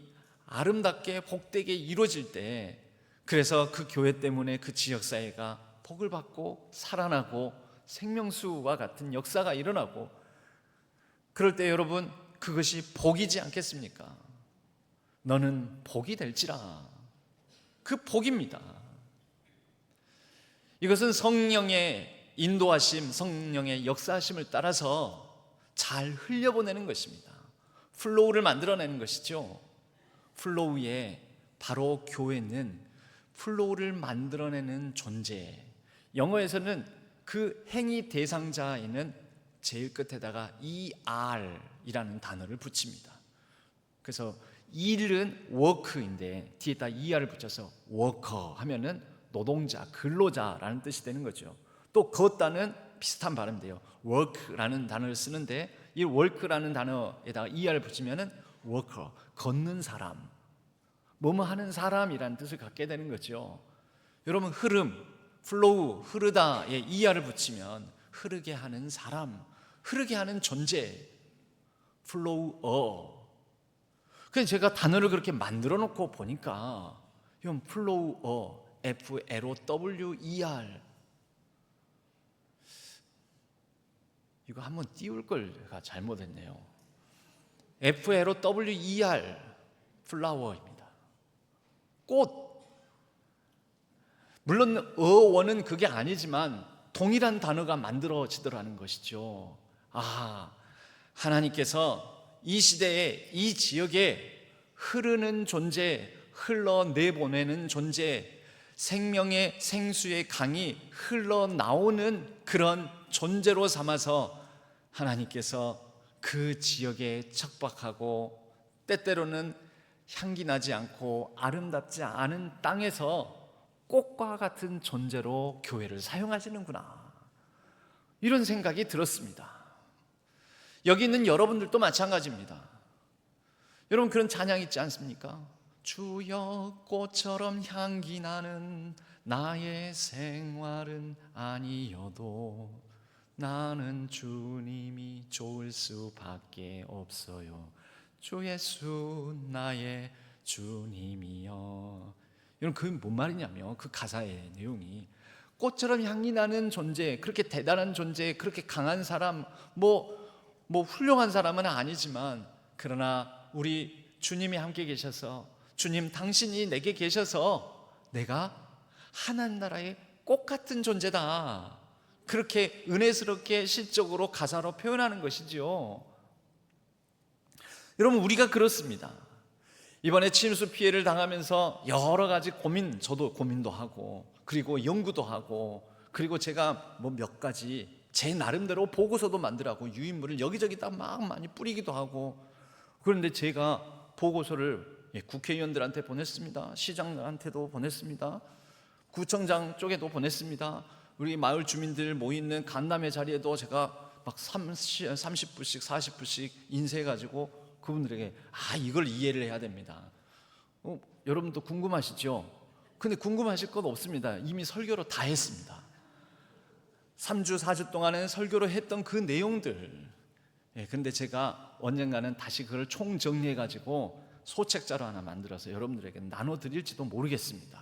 아름답게 복되게 이루어질 때, 그래서 그 교회 때문에 그 지역사회가 복을 받고 살아나고 생명수와 같은 역사가 일어나고, 그럴 때 여러분 그것이 복이지 않겠습니까? 너는 복이 될지라. 그 복입니다. 이것은 성령의 인도하심, 성령의 역사하심을 따라서 잘 흘려보내는 것입니다. 플로우를 만들어내는 것이죠. 플로우에 바로 교회는 플로우를 만들어내는 존재. 영어에서는 그 행위 대상자에는 제일 끝에다가 ER이라는 단어를 붙입니다. 그래서 일은 work인데 뒤에다 ER을 붙여서 worker 하면은 노동자, 근로자라는 뜻이 되는 거죠. 또 걷다는 비슷한 발음돼요. work라는 단어를 쓰는데 이 work라는 단어에다가 ER을 붙이면은 worker, 걷는 사람, 뭐뭐 하는 사람이라는 뜻을 갖게 되는 거죠. 여러분 흐름, flow, 흐르다에 ER을 붙이면 흐르게 하는 사람, 흐르게 하는 존재, flower. 그래서 제가 단어를 그렇게 만들어 놓고 보니까 이건 flower, F-L-O-W-E-R. 이거 한번 띄울 걸 제가 잘못했네요. F-L-O-W-E-R, flower입니다. 꽃. 물론 어원은 그게 아니지만 동일한 단어가 만들어지더라는 것이죠. 아, 하나님께서 이 시대에 이 지역에 흐르는 존재, 흘러내보내는 존재, 생명의 생수의 강이 흘러나오는 그런 존재로 삼아서 하나님께서 그 지역에 척박하고 때때로는 향기 나지 않고 아름답지 않은 땅에서 꽃과 같은 존재로 교회를 사용하시는구나, 이런 생각이 들었습니다. 여기 있는 여러분들도 마찬가지입니다. 여러분 그런 찬양 있지 않습니까? 주여 꽃처럼 향기 나는 나의 생활은 아니어도 나는 주님이 좋을 수밖에 없어요. 주 예수 나의 주님이여. 여러분 그게 뭔 말이냐면 그 가사의 내용이 꽃처럼 향기 나는 존재, 그렇게 대단한 존재, 그렇게 강한 사람, 뭐 훌륭한 사람은 아니지만 그러나 우리 주님이 함께 계셔서, 주님 당신이 내게 계셔서 내가 하나님 나라의 꽃 같은 존재다, 그렇게 은혜스럽게 시적으로 가사로 표현하는 것이지요. 여러분, 우리가 그렇습니다. 이번에 침수 피해를 당하면서 여러 가지 고민, 저도 고민도 하고, 그리고 연구도 하고, 그리고 제가 뭐 몇 가지 제 나름대로 보고서도 만들라고 유인물을 여기저기다 막 많이 뿌리기도 하고. 그런데 제가 보고서를 국회의원들한테 보냈습니다. 시장한테도 보냈습니다. 구청장 쪽에도 보냈습니다. 우리 마을 주민들 모이는 간담회 자리에도 제가 막 30부씩 40부씩 인쇄해가지고 그분들에게 이걸 이해를 해야 됩니다. 여러분도 궁금하시죠? 근데 궁금하실 것 없습니다. 이미 설교로 다 했습니다. 3주 4주 동안은 설교로 했던 그 내용들. 근데 제가 언젠가는 다시 그걸 총정리해가지고 소책자로 하나 만들어서 여러분들에게 나눠드릴지도 모르겠습니다.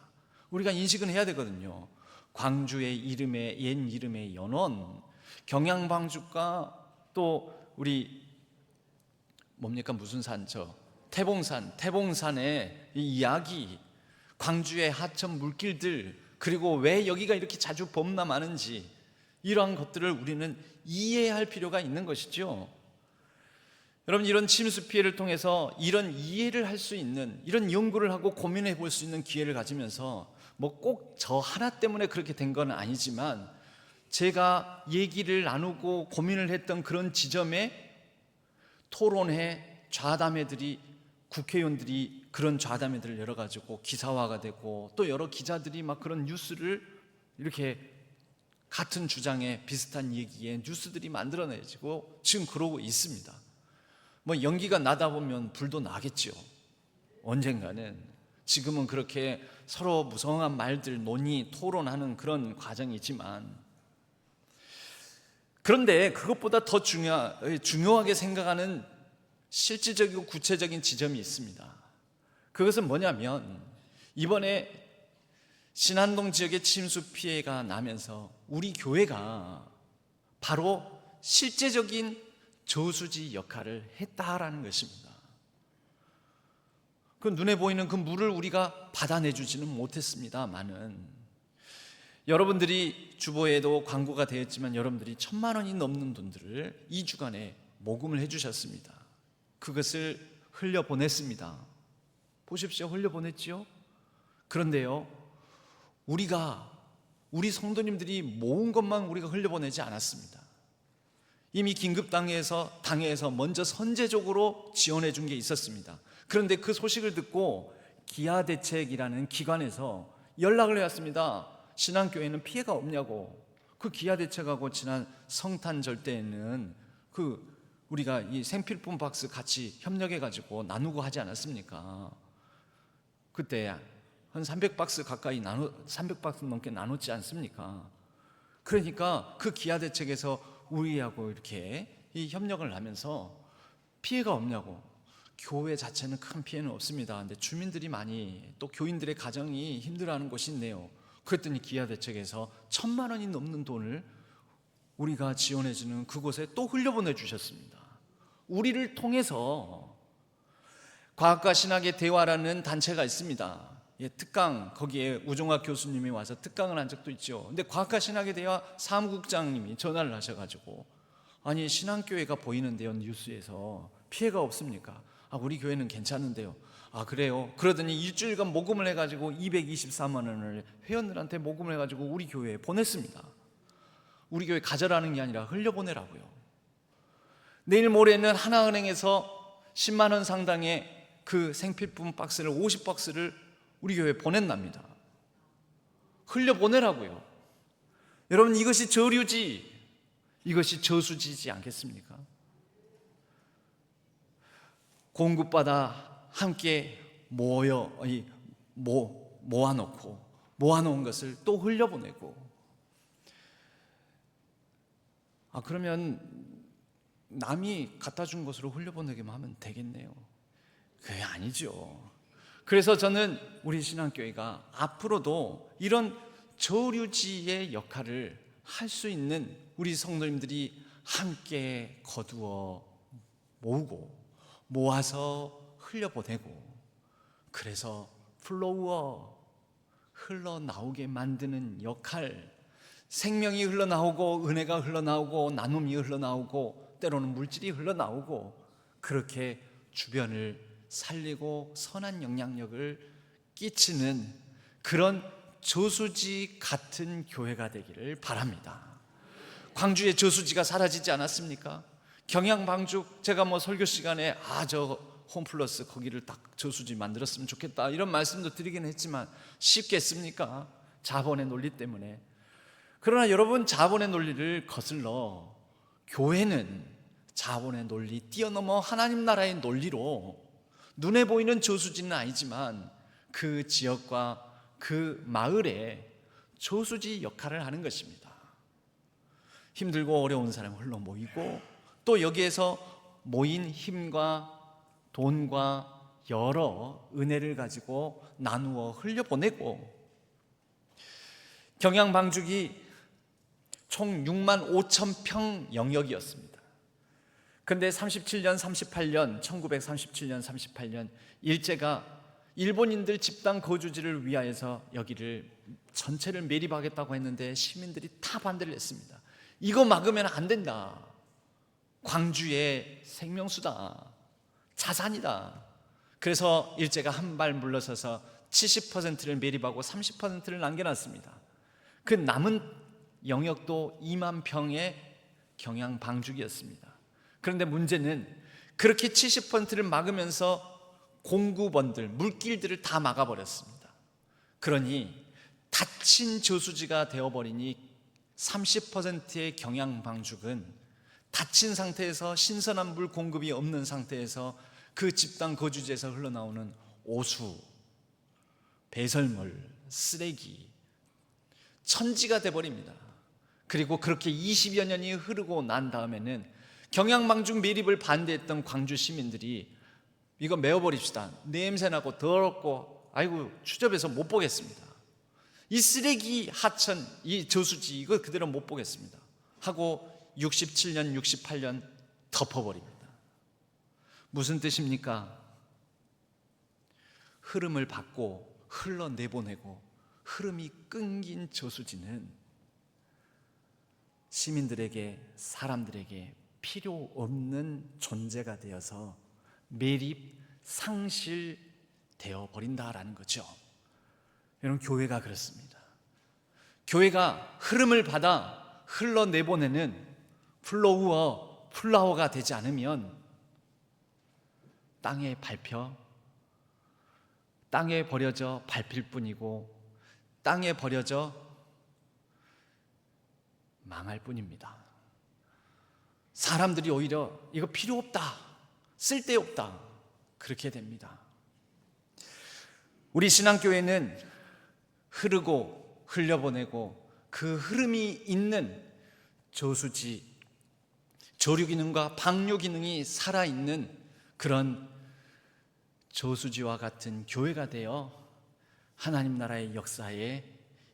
우리가 인식은 해야 되거든요. 광주의 이름의 옛 이름의 연원, 경양방죽과 또 우리 뭡니까 무슨 산, 태봉산의 이 이야기, 광주의 하천 물길들, 그리고 왜 여기가 이렇게 자주 범람하는지, 이러한 것들을 우리는 이해할 필요가 있는 것이죠. 여러분, 이런 침수 피해를 통해서 이런 이해를 할 수 있는, 이런 연구를 하고 고민해 볼 수 있는 기회를 가지면서 뭐 꼭 저 하나 때문에 그렇게 된 건 아니지만, 제가 얘기를 나누고 고민을 했던 그런 지점에 토론회, 좌담회들이, 국회의원들이 그런 좌담회들을 열어가지고 기사화가 되고, 또 여러 기자들이 막 그런 뉴스를 이렇게 같은 주장에 비슷한 얘기에 뉴스들이 만들어내지고 지금 그러고 있습니다. 뭐 연기가 나다 보면 불도 나겠죠, 언젠가는. 지금은 그렇게 서로 무성한 말들 논의, 토론하는 그런 과정이지만, 그런데 그것보다 더 중요하게 생각하는 실질적이고 구체적인 지점이 있습니다. 그것은 뭐냐면, 이번에 신안동 지역의 침수 피해가 나면서 우리 교회가 바로 실제적인 저수지 역할을 했다라는 것입니다. 그 눈에 보이는 그 물을 우리가 받아내주지는 못했습니다만은, 여러분들이 주보에도 광고가 되었지만 여러분들이 1,000만 원이 넘는 돈들을 2주간에 모금을 해주셨습니다. 그것을 흘려보냈습니다. 보십시오, 흘려보냈지요? 그런데요, 우리 성도님들이 모은 것만 우리가 흘려보내지 않았습니다. 이미 긴급당회에서 먼저 선제적으로 지원해 준 게 있었습니다. 그런데 그 소식을 듣고 기아대책이라는 기관에서 연락을 해왔습니다. 신앙교회는 피해가 없냐고. 그 기아대책하고 지난 성탄절 때에는 우리가 이 생필품 박스 같이 협력해가지고 나누고 하지 않았습니까? 그때 한 300박스 가까이 300박스 넘게 나눴지 않습니까? 그러니까 그 기아대책에서 우리하고 이렇게 이 협력을 하면서 피해가 없냐고. 교회 자체는 큰 피해는 없습니다. 근데 주민들이 많이, 또 교인들의 가정이 힘들어하는 곳이 있네요. 그랬더니 기아대책에서 1,000만 원이 넘는 돈을 우리가 지원해주는 그곳에 또 흘려보내 주셨습니다. 우리를 통해서 과학과 신학의 대화라는 단체가 있습니다. 특강, 거기에 우종학 교수님이 와서 특강을 한 적도 있죠. 근데 과학과 신학의 대화 사무국장님이 전화를 하셔가지고, 아니 신앙교회가 보이는데요, 뉴스에서 피해가 없습니까? 우리 교회는 괜찮은데요. 그래요? 그러더니 일주일간 모금을 해가지고 224만 원을 회원들한테 모금을 해가지고 우리 교회에 보냈습니다. 우리 교회 가져라는 게 아니라 흘려보내라고요. 내일 모레는 하나은행에서 10만 원 상당의 그 생필품 박스를 50박스를 우리 교회에 보낸답니다. 흘려보내라고요. 여러분, 이것이 저류지, 이것이 저수지지 않겠습니까? 공급받아 함께 모아놓은 것을 또 흘려보내고, 그러면 남이 갖다 준 것으로 흘려보내기만 하면 되겠네요. 그게 아니죠. 그래서 저는 우리 신앙교회가 앞으로도 이런 저류지의 역할을 할 수 있는 우리 성도님들이 함께 거두어 모으고 모아서 흘려보내고, 그래서 플로우어, 흘러나오게 만드는 역할, 생명이 흘러나오고 은혜가 흘러나오고 나눔이 흘러나오고 때로는 물질이 흘러나오고, 그렇게 주변을 살리고 선한 영향력을 끼치는 그런 저수지 같은 교회가 되기를 바랍니다. 광주의 저수지가 사라지지 않았습니까? 경양방죽, 제가 설교 시간에 저 홈플러스 거기를 딱 저수지 만들었으면 좋겠다 이런 말씀도 드리긴 했지만 쉽겠습니까? 자본의 논리 때문에. 그러나 여러분, 자본의 논리를 거슬러 교회는 자본의 논리 뛰어넘어 하나님 나라의 논리로 눈에 보이는 저수지는 아니지만 그 지역과 그 마을에 저수지 역할을 하는 것입니다. 힘들고 어려운 사람이 흘러 모이고, 또 여기에서 모인 힘과 돈과 여러 은혜를 가지고 나누어 흘려보내고, 경양방죽이 총 6만 5천 평 영역이었습니다. 그런데 1937년 38년 일제가 일본인들 집단 거주지를 위하여서 여기를 전체를 매립하겠다고 했는데 시민들이 다 반대를 했습니다. 이거 막으면 안 된다. 광주의 생명수다, 자산이다. 그래서 일제가 한 발 물러서서 70%를 매립하고 30%를 남겨놨습니다. 그 남은 영역도 2만 평의 경양방죽이었습니다. 그런데 문제는 그렇게 70%를 막으면서 공구번들, 물길들을 다 막아버렸습니다. 그러니 닫힌 저수지가 되어버리니 30%의 경양방죽은 닫힌 상태에서 신선한 물 공급이 없는 상태에서 그 집단 거주지에서 흘러나오는 오수, 배설물, 쓰레기, 천지가 돼버립니다. 그리고 그렇게 20여 년이 흐르고 난 다음에는 경양방죽 매립을 반대했던 광주 시민들이 이거 메워버립시다, 냄새나고 더럽고 아이고 추접해서 못 보겠습니다, 이 쓰레기 하천, 이 저수지 이거 그대로 못 보겠습니다 하고 67년 68년 덮어버립니다. 무슨 뜻입니까? 흐름을 받고 흘러내보내고 흐름이 끊긴 저수지는 시민들에게, 사람들에게 필요 없는 존재가 되어서 매립, 상실되어 버린다라는 거죠. 여러분, 교회가 그렇습니다. 교회가 흐름을 받아 흘러내보내는 플라워가 되지 않으면 땅에 버려져 밟힐 뿐이고 땅에 버려져 망할 뿐입니다. 사람들이 오히려 이거 필요 없다, 쓸데없다 그렇게 됩니다. 우리 신앙교회는 흐르고 흘려보내고 그 흐름이 있는 저수지, 조류 기능과 방류 기능이 살아있는 그런 저수지와 같은 교회가 되어 하나님 나라의 역사에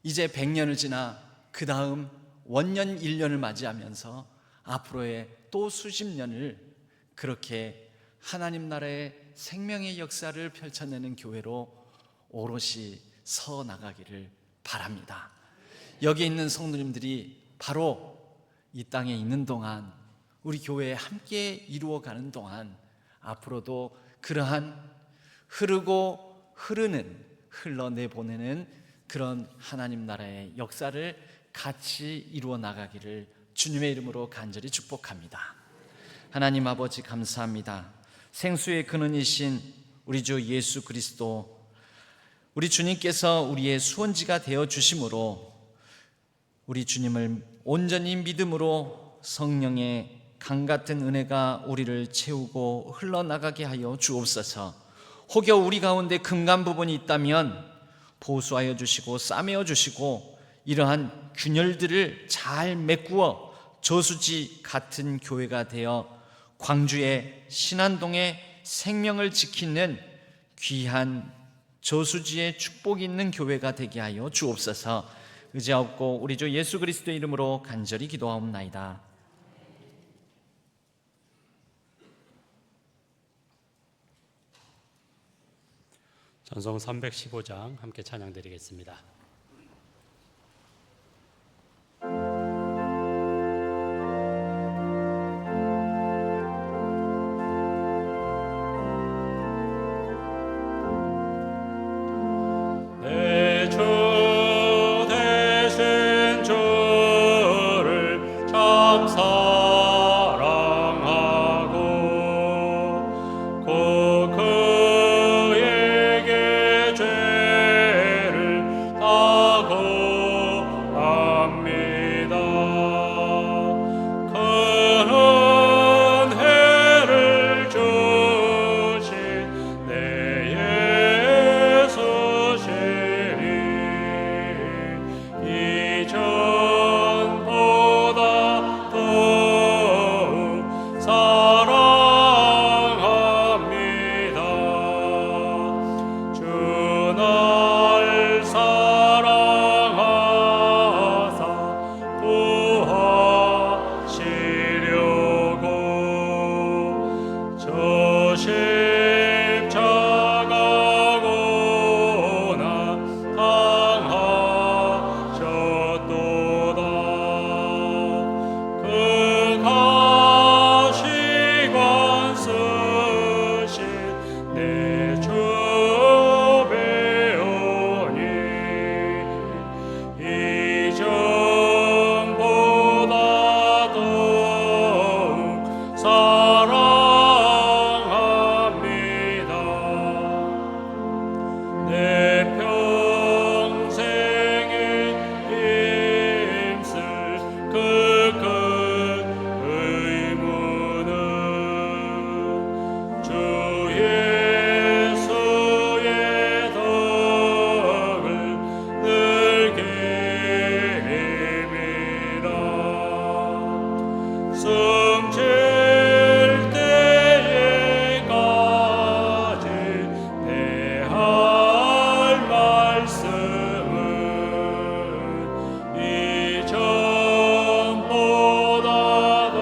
이제 100년을 지나 그 다음 원년 1년을 맞이하면서 앞으로의 또 수십 년을 그렇게 하나님 나라의 생명의 역사를 펼쳐내는 교회로 오롯이 서 나가기를 바랍니다. 여기 있는 성도님들이 바로 이 땅에 있는 동안, 우리 교회에 함께 이루어가는 동안 앞으로도 그러한 흐르고 흐르는, 흘러내보내는 그런 하나님 나라의 역사를 같이 이루어 나가기를 주님의 이름으로 간절히 축복합니다. 하나님 아버지 감사합니다. 생수의 근원이신 우리 주 예수 그리스도, 우리 주님께서 우리의 수원지가 되어 주심으로 우리 주님을 온전히 믿음으로 성령의 강 같은 은혜가 우리를 채우고 흘러나가게 하여 주옵소서. 혹여 우리 가운데 금간 부분이 있다면 보수하여 주시고 싸매어 주시고 이러한 균열들을 잘 메꾸어 저수지 같은 교회가 되어 광주의 신안동의 생명을 지키는 귀한 저수지의 축복이 있는 교회가 되게 하여 주옵소서. 의지하옵고 우리 주 예수 그리스도의 이름으로 간절히 기도하옵나이다. 전송 315장 함께 찬양드리겠습니다. 내 주 대신 주를 참 사랑하고 곧 그에게 죄를 다고 합니다. 큰 은혜를 주신 내 예수시니 이전보다 더욱 사랑합니다. 주 날 사랑하사 구하시려고 저 십자가 고난 당하셨도다. 그 가시관 쓰신 내 주 배우니 이전보다 더욱 사랑합니다. 내 평생에 힘쓸 그 큰 의무는 주 예수의 덕을 늘게 힘이라. 숨질 때에까지 내 할 말씀은 이전보다 더욱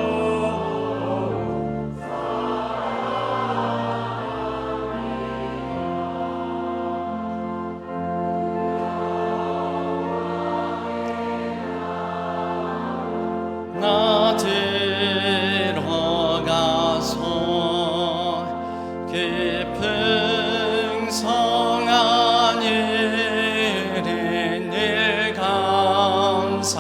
나 들어가서 깊은 성 안에 늘 감사하리.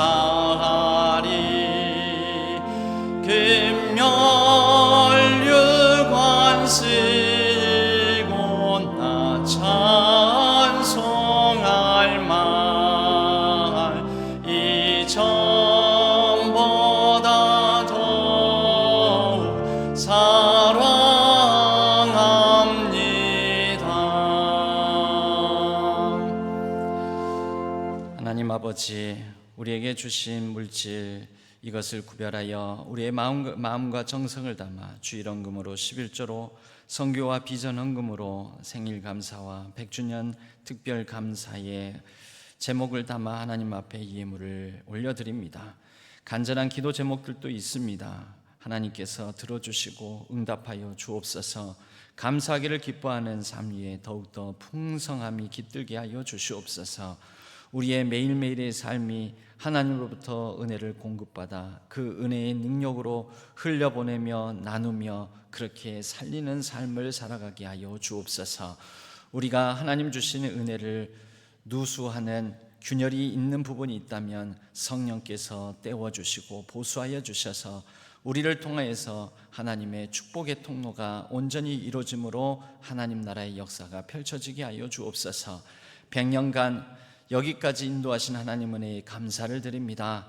금멸류관 쓰고 나 찬송할 말 이전보다 더욱 사랑합니다. 하나님 아버지, 우리에게 주신 물질 이것을 구별하여 우리의 마음과 정성을 담아 주일헌금으로 11조로 선교와 비전 헌금으로 생일 감사와 100주년 특별 감사의 제목을 담아 하나님 앞에 예물을 올려드립니다. 간절한 기도 제목들도 있습니다. 하나님께서 들어주시고 응답하여 주옵소서. 감사하기를 기뻐하는 삶 위에 더욱더 풍성함이 깃들게 하여 주시옵소서. 우리의 매일매일의 삶이 하나님으로부터 은혜를 공급받아 그 은혜의 능력으로 흘려보내며 나누며 그렇게 살리는 삶을 살아가게 하여 주옵소서. 우리가 하나님 주시는 은혜를 누수하는 균열이 있는 부분이 있다면 성령께서 떼어주시고 보수하여 주셔서 우리를 통하여서 하나님의 축복의 통로가 온전히 이루어짐으로 하나님 나라의 역사가 펼쳐지게 하여 주옵소서. 100년간 여기까지 인도하신 하나님 은혜에 감사를 드립니다.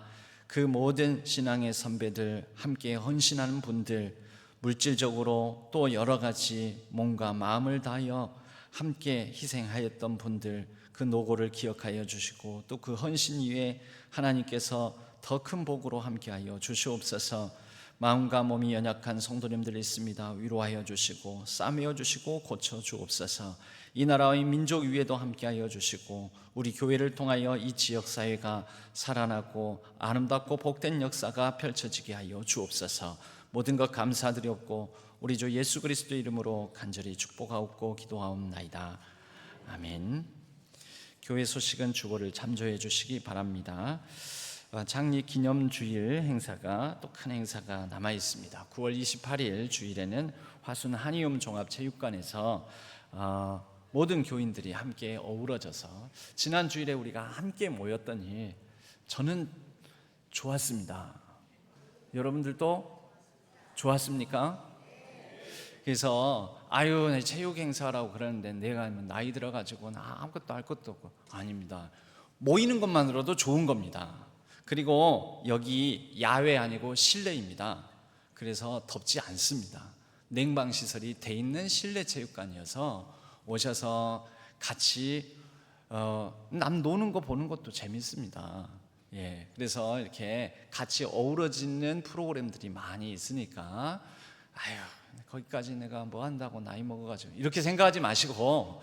그 모든 신앙의 선배들, 함께 헌신하는 분들, 물질적으로 또 여러 가지 몸과 마음을 다하여 함께 희생하였던 분들, 그 노고를 기억하여 주시고 또 그 헌신 위에 하나님께서 더 큰 복으로 함께하여 주시옵소서. 마음과 몸이 연약한 성도님들이 있습니다. 위로하여 주시고 싸매어 주시고 고쳐 주옵소서. 이 나라의 민족 위에도 함께하여 주시고 우리 교회를 통하여 이 지역사회가 살아나고 아름답고 복된 역사가 펼쳐지게 하여 주옵소서. 모든 것 감사드렸고 우리 주 예수 그리스도 이름으로 간절히 축복하옵고 기도하옵나이다. 아멘. 교회 소식은 주보를 참조해 주시기 바랍니다. 창립 기념주일 행사가 또 큰 행사가 남아 있습니다. 9월 28일 주일에는 화순 한의움 종합체육관에서 모든 교인들이 함께 어우러져서 지난 주일에 우리가 함께 모였더니 저는 좋았습니다. 여러분들도 좋았습니까? 그래서 체육 행사라고 그러는데 내가 나이 들어가지고 아무것도 할 것도 없고, 아닙니다. 모이는 것만으로도 좋은 겁니다. 그리고 여기 야외 아니고 실내입니다. 그래서 덥지 않습니다. 냉방 시설이 돼 있는 실내 체육관이어서 오셔서 같이 남 노는 거 보는 것도 재밌습니다. 그래서 이렇게 같이 어우러지는 프로그램들이 많이 있으니까 거기까지 내가 뭐 한다고 나이 먹어가지고 이렇게 생각하지 마시고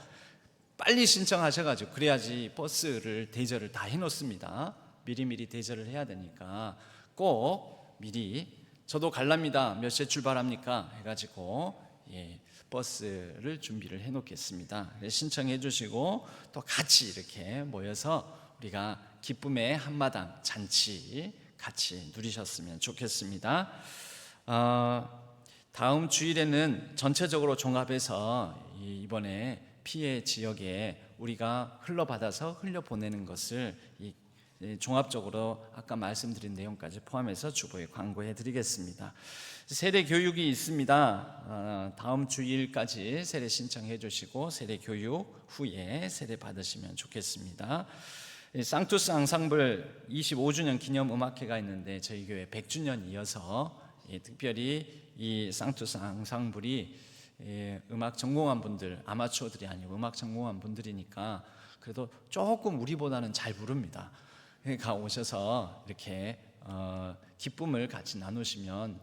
빨리 신청하셔가지고, 그래야지 버스를 대절을 다 해놓습니다. 미리미리 대절을 해야 되니까 꼭 미리, 저도 갈랍니다. 몇 시에 출발합니까? 해가지고 버스를 준비를 해놓겠습니다. 신청해 주시고 또 같이 이렇게 모여서 우리가 기쁨의 한마당 잔치 같이 누리셨으면 좋겠습니다. 다음 주일에는 전체적으로 종합해서 이번에 피해 지역에 우리가 흘러받아서 흘려보내는 것을 종합적으로 아까 말씀드린 내용까지 포함해서 주보에 광고해 드리겠습니다. 세례 교육이 있습니다. 다음 주일까지 세례 신청해 주시고 세례 교육 후에 세례 받으시면 좋겠습니다. 쌍투스 앙상블 25주년 기념 음악회가 있는데 저희 교회 100주년 이어서 특별히 이 쌍투스 앙상블이 음악 전공한 분들, 아마추어들이 아니고 음악 전공한 분들이니까 그래도 조금 우리보다는 잘 부릅니다. 그러니까 오셔서 이렇게 기쁨을 같이 나누시면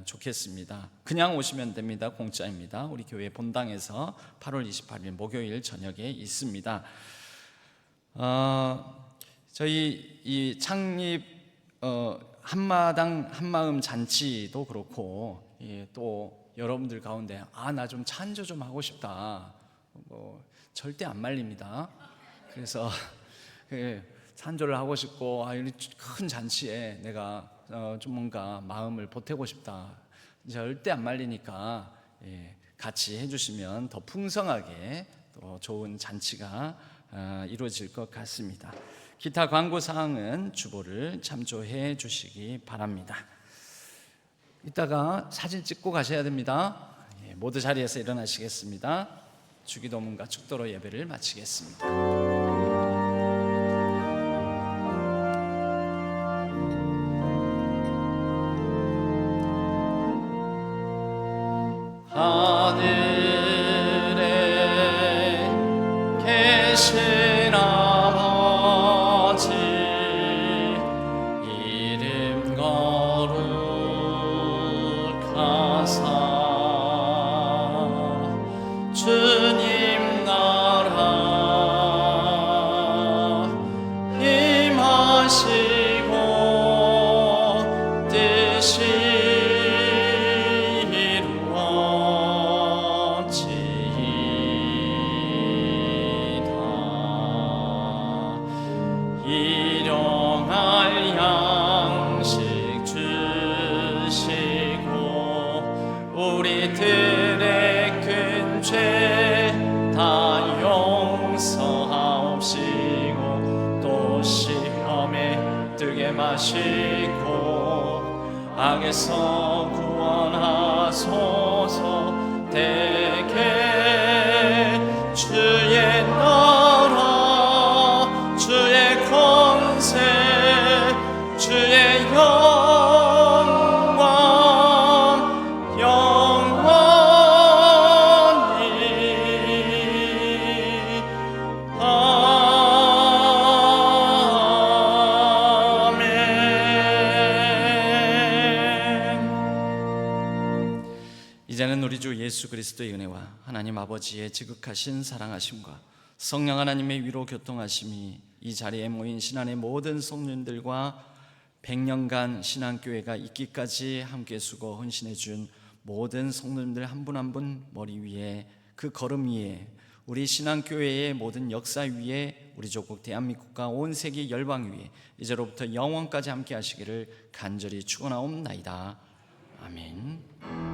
좋겠습니다. 그냥 오시면 됩니다. 공짜입니다. 우리 교회 본당에서 8월 28일 목요일 저녁에 있습니다. 저희 이 창립 한마당 한마음 잔치도 그렇고 또 여러분들 가운데 나 좀 찬조 좀 하고 싶다, 뭐 절대 안 말립니다. 그래서 찬조를 하고 싶고 큰 잔치에 내가 좀 뭔가 마음을 보태고 싶다, 절대 안 말리니까 같이 해주시면 더 풍성하게 또 좋은 잔치가 이루어질 것 같습니다. 기타 광고 사항은 주보를 참조해 주시기 바랍니다. 이따가 사진 찍고 가셔야 됩니다. 모두 자리에서 일어나시겠습니다. 주기도문과 축도로 예배를 마치겠습니다. 하늘에 계신 아버지 이름 거룩하사 주님 나라 임하시고 뜻이 일용할 양식 주시고 우리들의 큰 죄 다 용서하옵시고 또 시험에 들게 마시고 악에서 구원하소서. 대개 주의 나라 주의 권세 주의 영광 영원히 아멘. 이제는 우리 주 예수 그리스도의 은혜와 하나님 아버지의 지극하신 사랑하심과 성령 하나님의 위로 교통하심이 이 자리에 모인 신안의 모든 성도님들과 100년간 신안교회가 있기까지 함께 수고 헌신해 준 모든 성도님들 한 분 한 분 머리 위에 그 걸음 위에 우리 신앙교회의 모든 역사 위에 우리 조국 대한민국과 온 세계 열방 위에 이제로부터 영원까지 함께 하시기를 간절히 축원하옵나이다. 아멘.